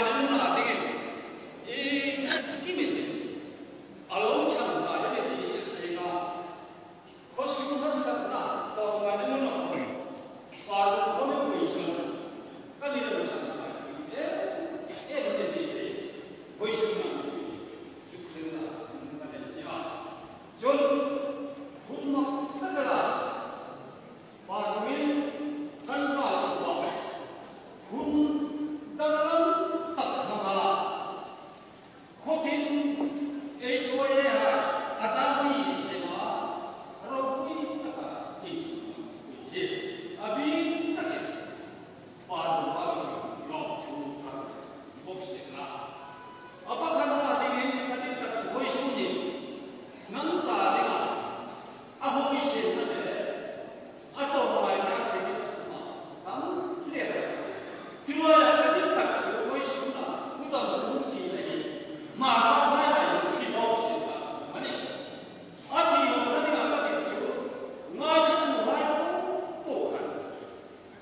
Speaker 4: ngoài nó là thế cái mình alo chẳng phải cái gì gì nó có sự nó sẵn là tàu ngoài nó là và nó có những người dân cái này là chẳng phải cái gì với sự này chụp hình là cái này nhá rồi cũng mặc tất cả và nguyên căn bản của cũng đang lắm thật mà có tin ấy cho ấy à ta đi xem mà rồi quý tất cả thì gì à vì tất cả và lọt thu các bốc xếp là apa karena ingin tadi tak cukup sunyi nanti dengan aku isin nanti atau mulai nanti kamu lihat cuma tadi tak cukup sunyi bukan bukti lagi maka mana yang kita cerita mana asal yang tadi apa itu ngaji mulai bukan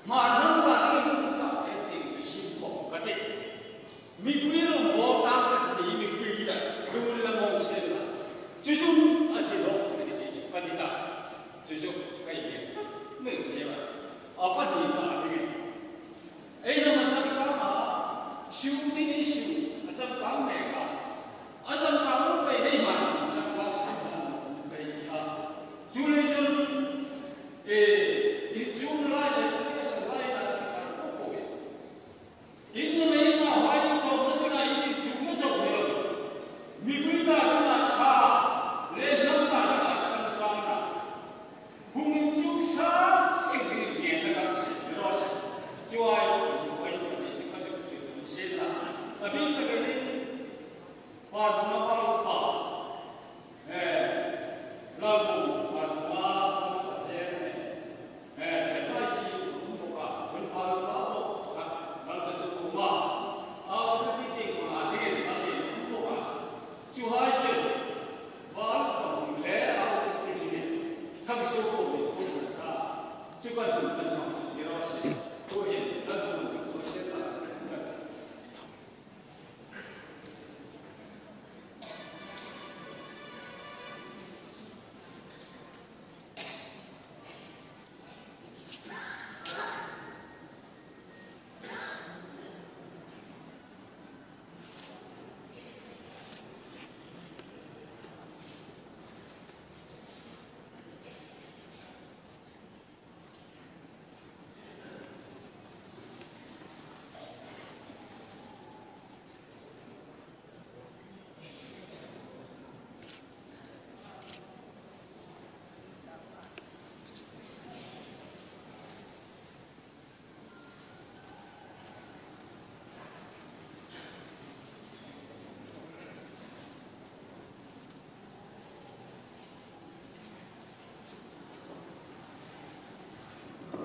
Speaker 4: mana tadi kita itu simpel kata mikirnya mau tak最终啊，这个不地大，最终可以没有写完，啊，不地大这个，哎，那么咱干嘛？修的修，咱干那个，啊，咱干我被内满，咱干啥呢？可以啊，就那种，你就来的这个是来的，不过的，因为嘛，还做那个一定就没做的了，你不知道那差。lên năm ta là sang quan là hùng chú sa sinh viên nhẹ là các sự đó sẽ cho ai cũng quay về để chúng ta sẽ tự xem là tại vì tất cả những và nó vào bảo là vùng và nó sẽ chẳng ai gì cũng có cả chúng ta là bộ khác là tự cũng mà ao chúng ta thì mà đi cũng có cả chú hai chữ và còn lẽ ao thực hiện thằng số của mình không được cả chứ còn đừng cần học sự như đó sẽ tôi hiện đang cùng được tôi sẽ là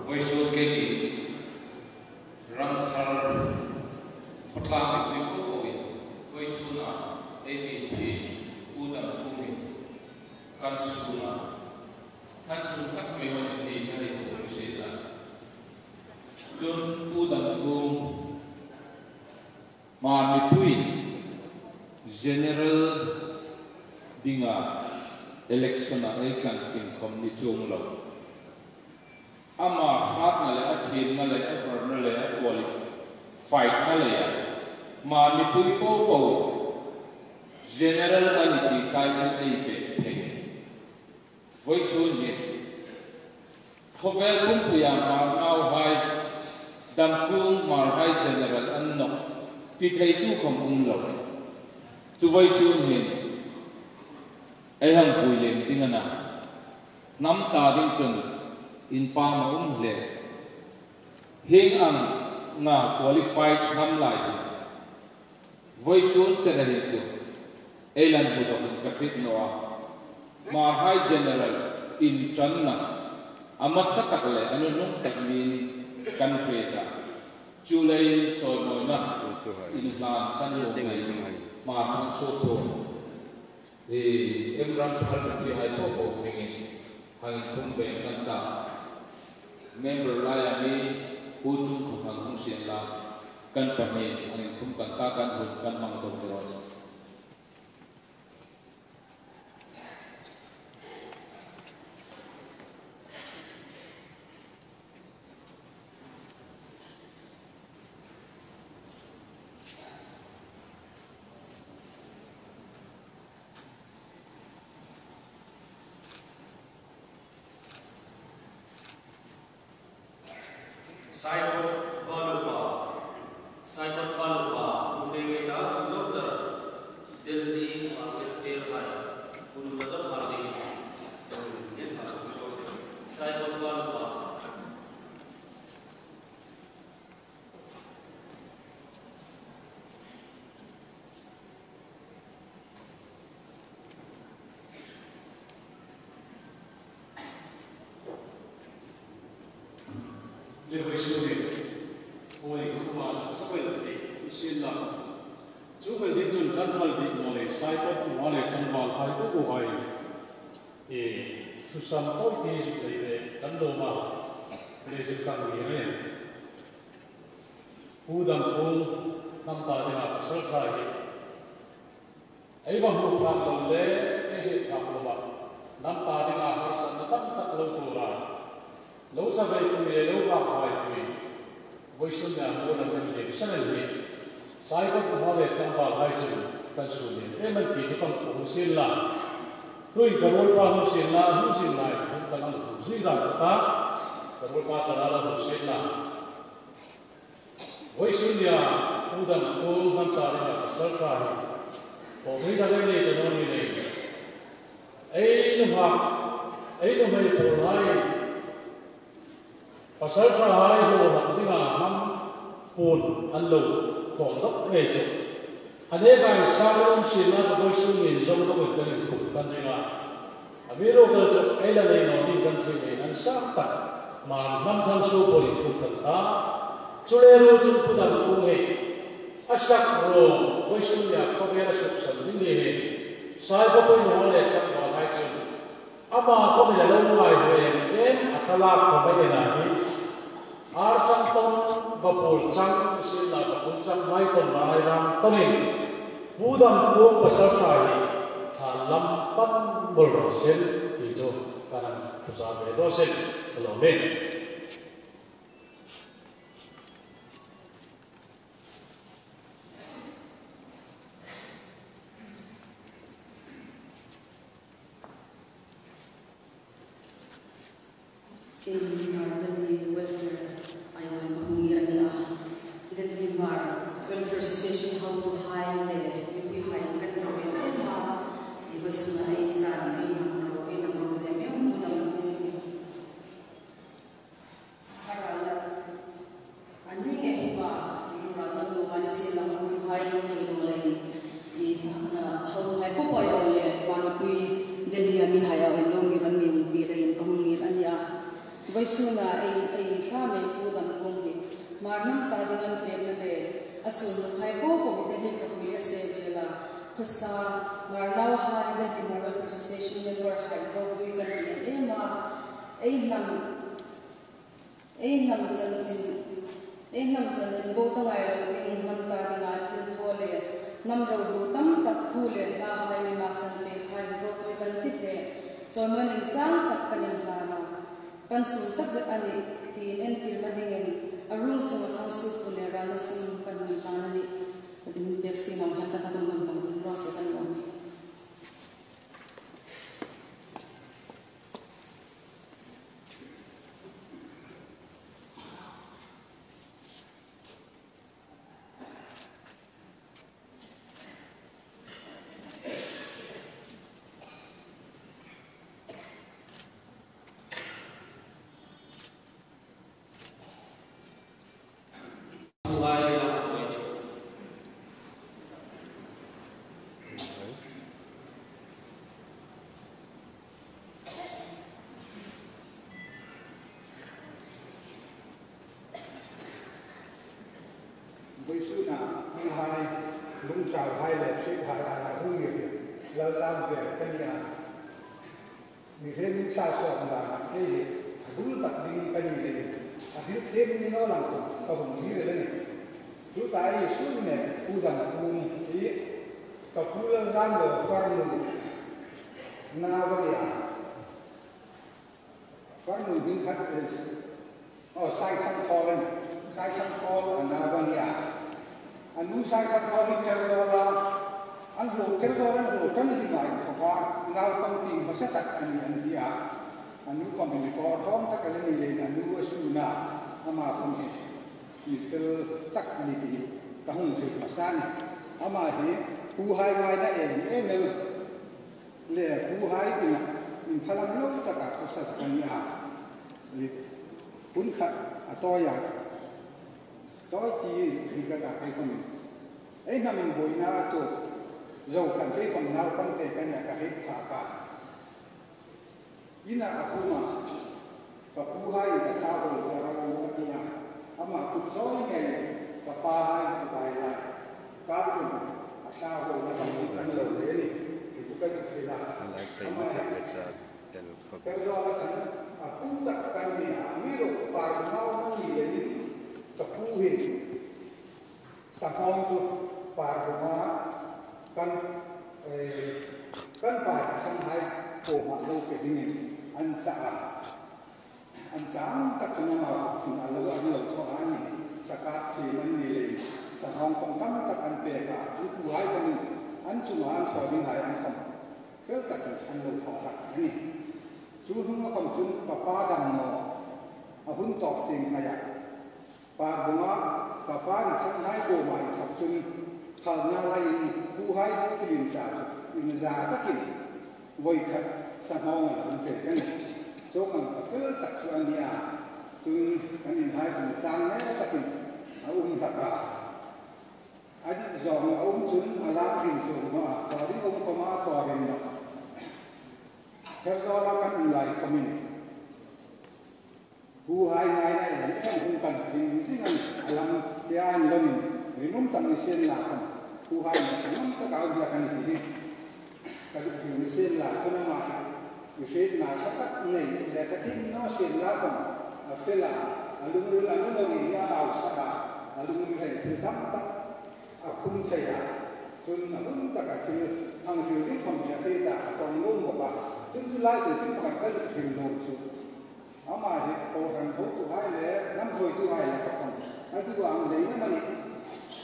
Speaker 14: với số cái răng khar phát làm việc của tôi với số là APT udam kumi kan số các mấy vấn đề này cũng sẽ là John udam kum Manipur general dinga election ai kan tin kom ni chung lo ama phát na le athin na le over na le qualified na le Manipur ko general aniti title ai pe the voi sun ye khovel kum puya ma ngau hai Damkung mar hai general an no ti thei tu khom lo chu voi sun ye ai hang pui le dingana nam ta ding chun in palm le hing ang nga qualified nam lai voi sun chana chu elan bu do ka fit no ma hai general in channa amasak le anu nung takmin kan feta chulei choi moi na in plan kan lo ngai ma thang so to emran phal bi hai to ko ngin hang kum ve kan ta member lai ami hu chung ko hang hung sin la kan pahni angin kum kan ta kan hun kan mang jong teros Pu Jamkhosei Gangte dengan selesai. Aizawl bukan oleh esi kapolba. Nampak dengan harsan tetap tak leutura. Lau sampai kumile lau bapai kui. Voisunnya bukan menjadi senang. Saya pun mulai tambah haju kansunin. Memang kita pun usila. Tuin karol pa usila bukan usila kita. Karol pa tanala usila. Voisunnya Pu Jamkhosei Gangte dengan selesai. Pokoknya kami ni tenor ini. Numai polai. Pasal sahai ho nak dengar ham pun anlo kondok lejo. Ane kai salon sila sebagai sungin jauh tu berkali bukan dengar. Amiro kerja Elares ni country ni nan sampai mam thang supoi bukan ta. Culero Pu Jamkhosei asak ro voisunya kobera subsan dingi sai ko poi no le chak ba lai chu ama ko me lo mai we akhala ko ba na ni ar chang tong ba pol chang sila ba pol chang mai ko mai ram to ni Pu Jamkhosei pasal sai thalam pan bol sen ti jo kanan tusa be do sen lo me
Speaker 15: Hmar dari welfare ayawan kahungiran nila dari Hmar welfare association how to high le yung high kan program pa iba suna ay sa ay program yung Pu Jamkhosei para ani ke ba yung raja lo mali sila kung high lo ni mulai how high ko pa yo le Manipur deli ami haya lo ngiran mi dire kahungiran ya Voisuna ay same Pu Jamkhosei marnam ta dengan pemele asul hai ko ko de ko ya sevela khosa marlaw ha de Hmar association member hai ko vi kan ema ai nam chan bo ta lai ro nam ta nga chil thole nam ro bu tam tak thule na hai mi ma san pe khai ro ko kan ti le chomon insang tak kan ha kan su tak za ani tin en til madingen arung chung thang su pune Ralna sum kan mi lana ni adin bersi mam han ta dong kan jin ro se kan lo
Speaker 16: Voisuna hai lung trào hai lệ xếp hai là hung nghiệp lao làm về cái nhà mình thêm xa xỏng là cái đúng tập đi cái gì thì thêm như nó làm có hùng khí rồi đấy chú tại xuống này Pu Jamkhosei thì các Pu làm đồ farm na vậy à farm những khách sai khăn kho lên sai khăn kho na vậy à anh muốn sai khăn kho đi theo là anh hồ theo anh hồ tránh đi lại hoặc nào công ty mà sẽ đặt anh đi à anh muốn còn mình có thóm tất cả những gì anh muốn suy na mà không thể itu tak ani ti kahung ti masan ama hi pu hai ngai na em le pu hai ti in phalam lo ta ka ko sa kan ya li pun khat atoya to ti hi ka ka ai kon ai na min Vuina to zo kan pe kon na kon te kan ya ka hi kha ka ina akuma ka pu hai ka sa ko ra ro ti ya ama kutsoi ngai papa hai pai la ka ku asa ho na kan lo le ni itu kan kira ama dan kalau kan aku tak kan ni amiro par mau ni le ni tapuhin sakong tu Parbung kan kan par kan hai ko ma lo ke ni an sa anh sáng tất cả những họ chúng anh lo có anh sakat thì mình đi sa hong kong tâm tất anh bè cả anh tu hai bên anh chúng anh khỏi đi hai anh không cứ tất cả anh lo khó lắm này chú không có công chúng papa đầm nó à hun tọt tiền này Parbung papa thì thằng hai cô mày học chung thằng nhà lại tu hai cái gì ra tất cả vậy khách sa hong anh bè cái này số mà cứ tập cho anh nhà tôi anh nhìn hai phần trang đấy tập thì ông thật cả anh dòm ông chúng làm hình dùng mà có đi ông có mà có hình đó theo đó là căn lại của mình Pu hai ngày này em không cần gì gì anh làm cái anh lên mình muốn tăng cái sen là không Pu hai mà chẳng có cao gì cái gì cái chuyện sen là cho nó mà cái na sakat này là cái tin nó xuyên ra bằng phải là lúc đó là nó đâu nghĩ ra đào sa lúc đó là thứ đắp tắc không thấy à cho nên là cũng tất cả cái hàng điều cái phòng sẽ đi đã trong ngôn một bạn chúng lại từ chúng phải cái lực hình hồn xuống mà thì cổ thành phố tụ hai lẽ năm rồi tụ hai là các phòng cái tụ hàng đấy nó mà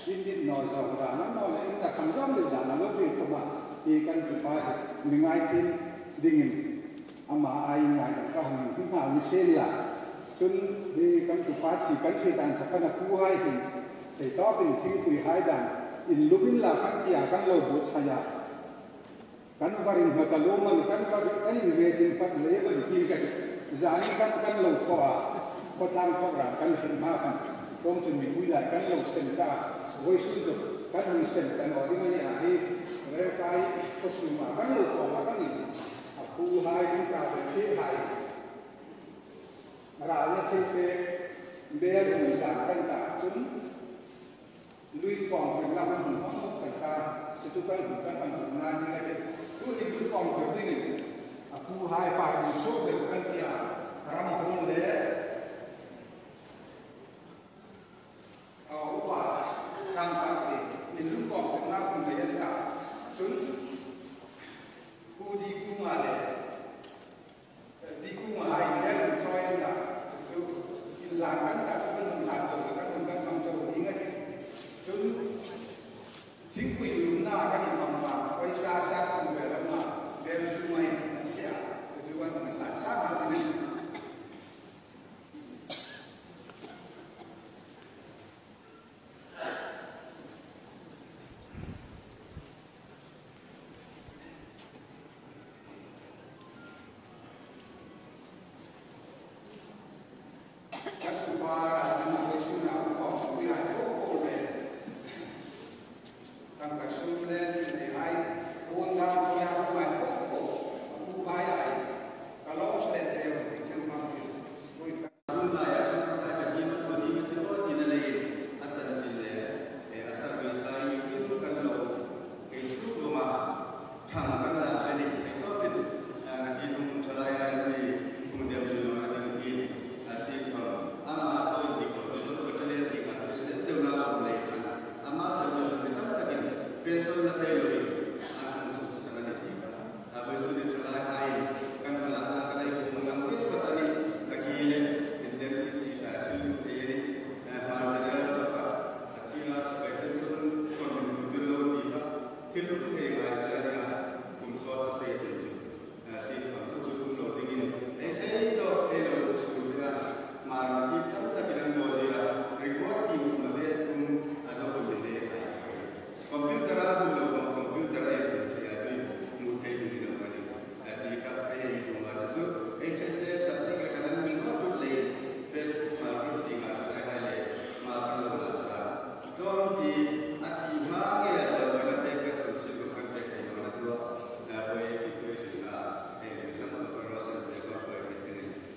Speaker 16: in nói rồi là nó nói là cảm giác được là nó việc của bạn thì cần phải mình ai tin đình ama ai ngai ka hang ki ma ni sen la chun ni kan tu pa chi kan khi dan thak na pu hai hin te to bin thi pui hai dan in lubin la kan tia kan lo bot sa ya kan varin ha ka lo man kan va kan in ve tin pat le ba ki ka za ni kan lo kho a ko tang kho ra kan hin ma kan dong chun mi pui la kan lo sen ka voi su do kan ni sen kan o ni ni a hi re kai ko su ma kan lo kho ma kan ni Pu hai chúng ta phải chế hại Ralna trên bê người ta căn cả chúng lui còn phải làm mình có một cái ta thì tôi quen một cái phần hồn này như thế tôi thì lui còn phải đi nghỉ Pu hai phải một số đều căn kia ram hồn lẽ và đang tăng thì mình lui còn phải làm mình thấy cả chúng Pu đi cung mà để đi cung mà ai để cho em là chú làm cái ta cho mình làm rồi các mình đang làm rồi đi ngay chú chính quyền lúc nào cái gì mà quay xa không về đâu mà đem xuống ngay anh sẽ chú anh mình làm sao mà đi
Speaker 3: pension na tayo rin ang susunod sa nanitiba. Habang sunod sa lahat kan kalay kung mga patani naghilit hindi sisita yung tayo para general baka at kila sa pension kung bilo diba kilo kayo ay talaga kung suot sa ito si pagsusunod lo tingin ito hello susunod makita tayo ng modya recording mabet kung ano ko hindi computer computer itu jadi mudah ini namanya. Jadi kalau itu maksud HSS something kadang minggu tu leh Facebook marketing ada makan lata. Kalau di Hmar ya jadi mana pakai konsep pakai mana tu apa itu juga dalam proses development kalau ini.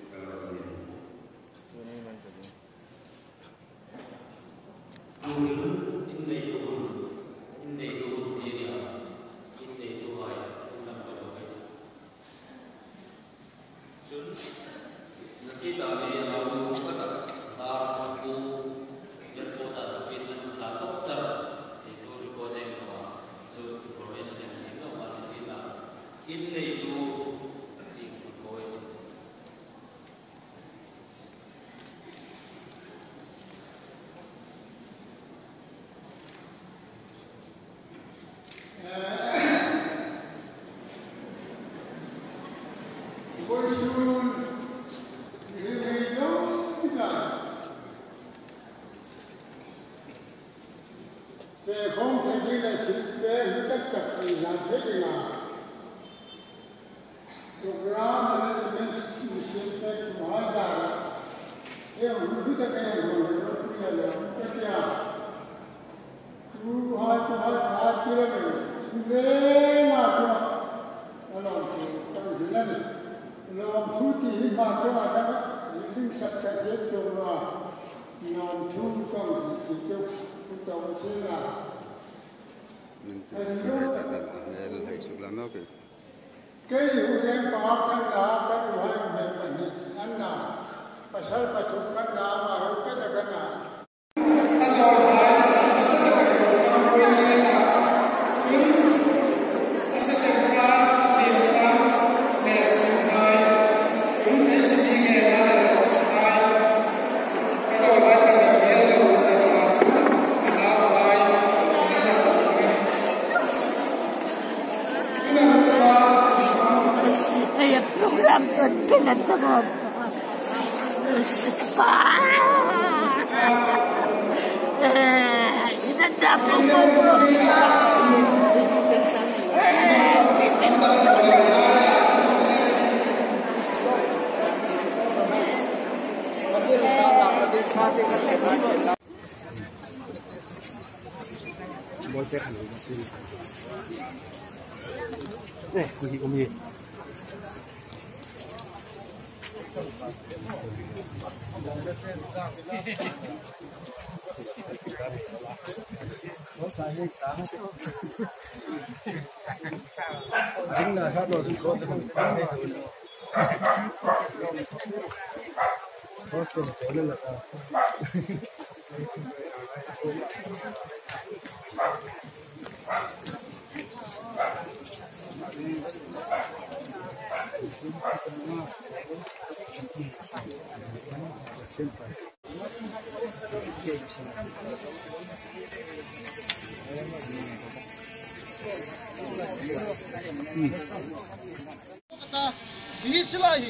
Speaker 17: Dihisilai,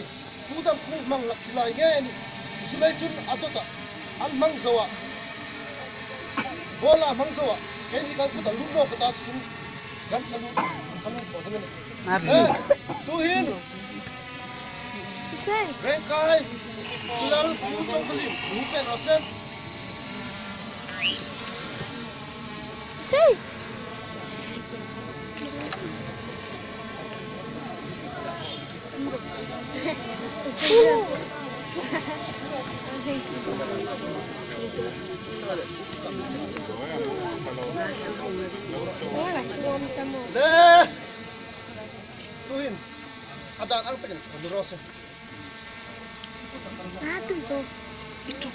Speaker 17: pudam pumang laksilai ngeni, sulai chun atota, al mangzawa, bola mangzawa, kini kan putar luno putar sun, kan salu, kanan tu dengan ni. Tuhin, rengkai, tulal pucung kelim, rupen asen. Tuhin, ada ang tekan menurose.
Speaker 18: Tuh so, itu.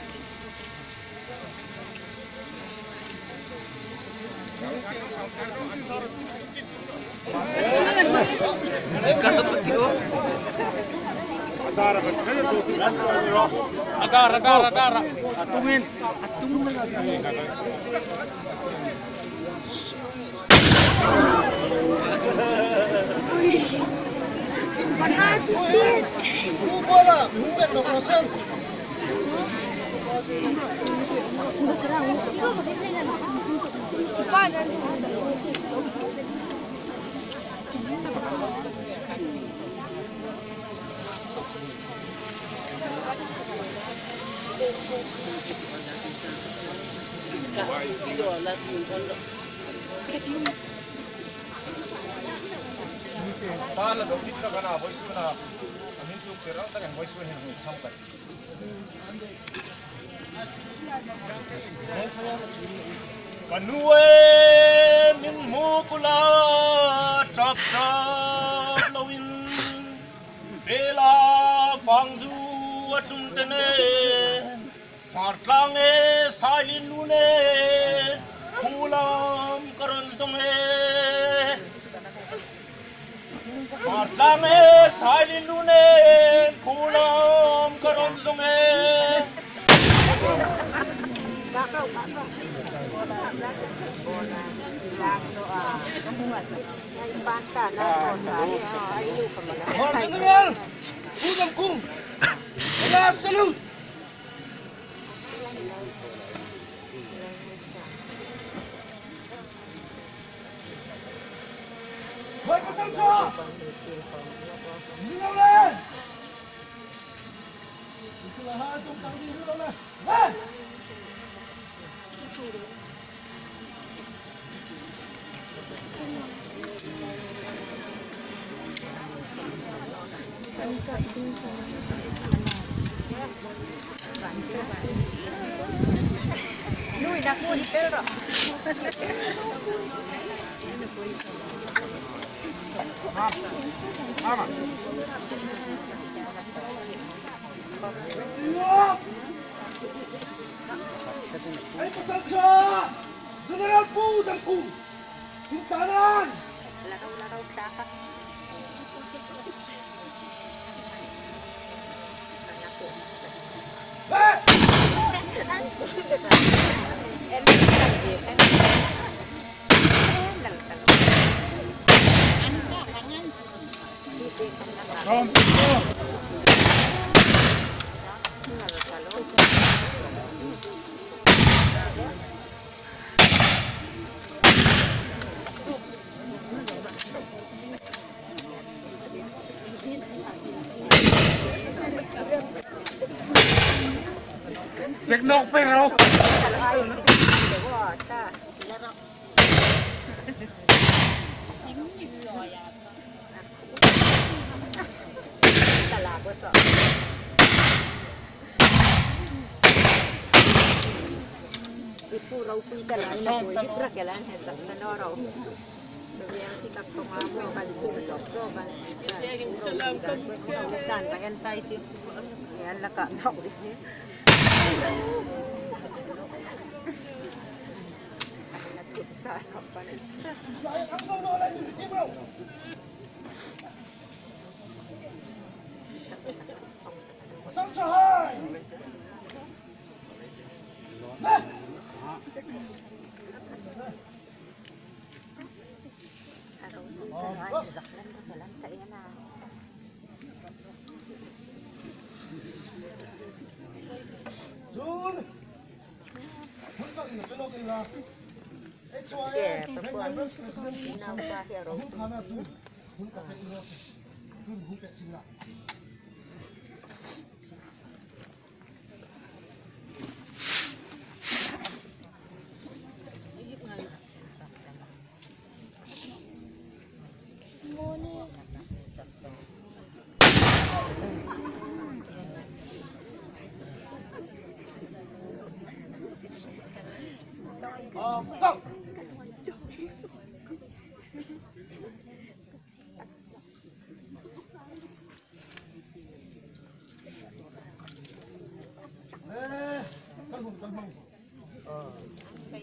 Speaker 10: Agar. Atungin.
Speaker 17: Pala daw dito ka na, voice mo na. Amin to pero tagan voice mo hin sampai. Kanue min mukula trap lawin bela pangzu atum tene martlange salin lune kulam karon tunge martlange salin lune kulam karon tunge General, Pu Jamkhosei, salute. Baik pesangka, minaulah. Itulah tentang diri lah.
Speaker 18: Lui da cui però.
Speaker 10: Mama. Ay pesangka, General Pu Jamkhosei, Hintaran.
Speaker 18: Laro dapat.
Speaker 10: Teknok pero.
Speaker 18: Ibu rau pita lain na boy, ibra kelan heta tanoro. Yang kita pengamu kan sudah doktor kan. Dan pak entai itu, ya lah kak nak deh.
Speaker 10: Go!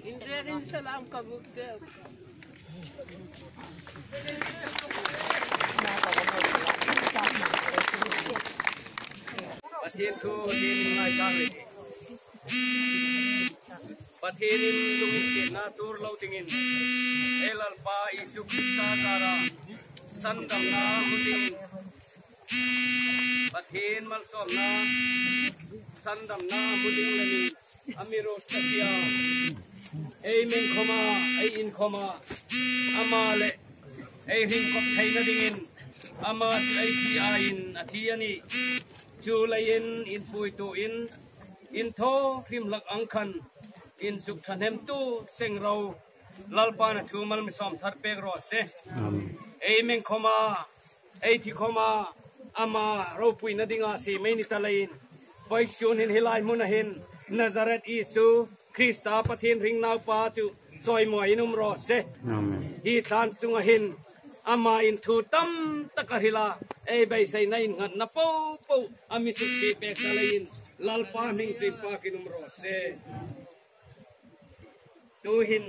Speaker 19: Indra salam kabuk thiên thu thiên lai sang lệ pathirin lungin sin na tur lo tingin elal pa isu kita tara sandam na muding pathin mal som na sandam na muding lemin amiro takia ei men khoma ei in khoma amale ei ring kop thaina dingin ama ei thi ain athiani chu lain in pui tu in tho phim lak angkhan in suk thanem tu seng ro lalpa na thu mal mi som thar pek ro se ei men khoma ei thi khoma ama ro pui na dinga si me ni talain voi shun hin hilai mun hin Nazareth Isu Krista pathin ring nau pa chu choi moi inum ro se hi trans chung hin ama in thu tam takarila ei bai sei nai ngat na po po ami su ti pek talain lalpa ming chi pa kinum ro se tu hin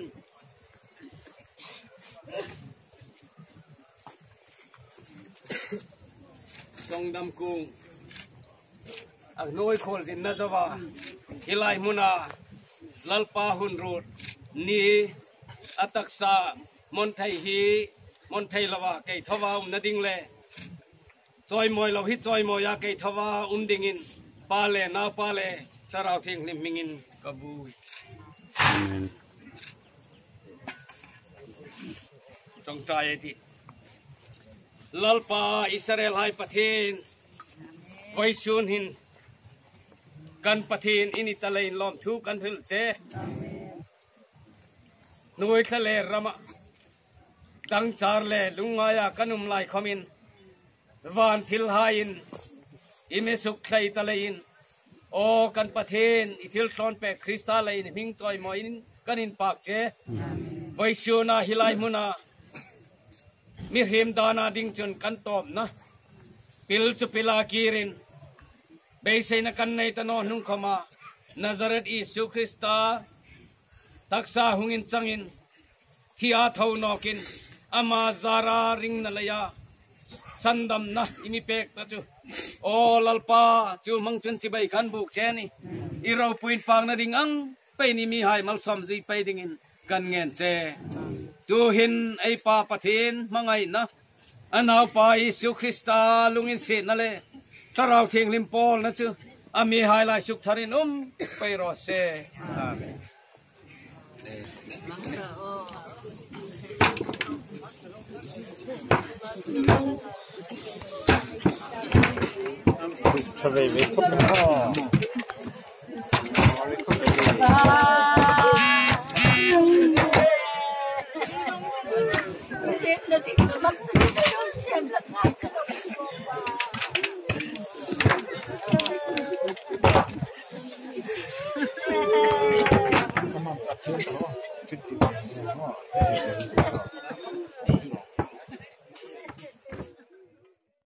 Speaker 19: S.Damkung ak noi khol zin na zawa hilai muna lalpa hun rut ni ataksa mon thai hi mon thai lawa kai thawa na ding le choi moi lo hi choi mo ya kai thawa ding in pa le na pa le tarau thing lim mingin kabui amen trong trai thì lalpa Israel hai pathin voi sun hin kan pathin ini talain lom thu kan thil che nuôi thale rama dang char le lungaya kanum lai khomin van thil hain ime suk thlai talain o kan pathin ithil thon pe Krista lain ming choi moin kanin pak che voi suna hilai muna mi hem dana ding chun kan tom na pil chu pila kirin beisai na kan nei tano nung khoma Nazareth Isu Krista taksa hungin changin thia thau nokin ama zara ring na laya sandam na imi pek ta chu o lalpa chu mangchun chi bai kan buk che ni irau puin pang na ding ang pe ni mi hai mal som zi pe ding in kan ngen che tu hin ai pa pathin mangai na anau pa Isu Krista lungin se na le tarau thing lim pol na chu ami hai lai suk tharin pe ro se amen
Speaker 20: Trời về khúc đó.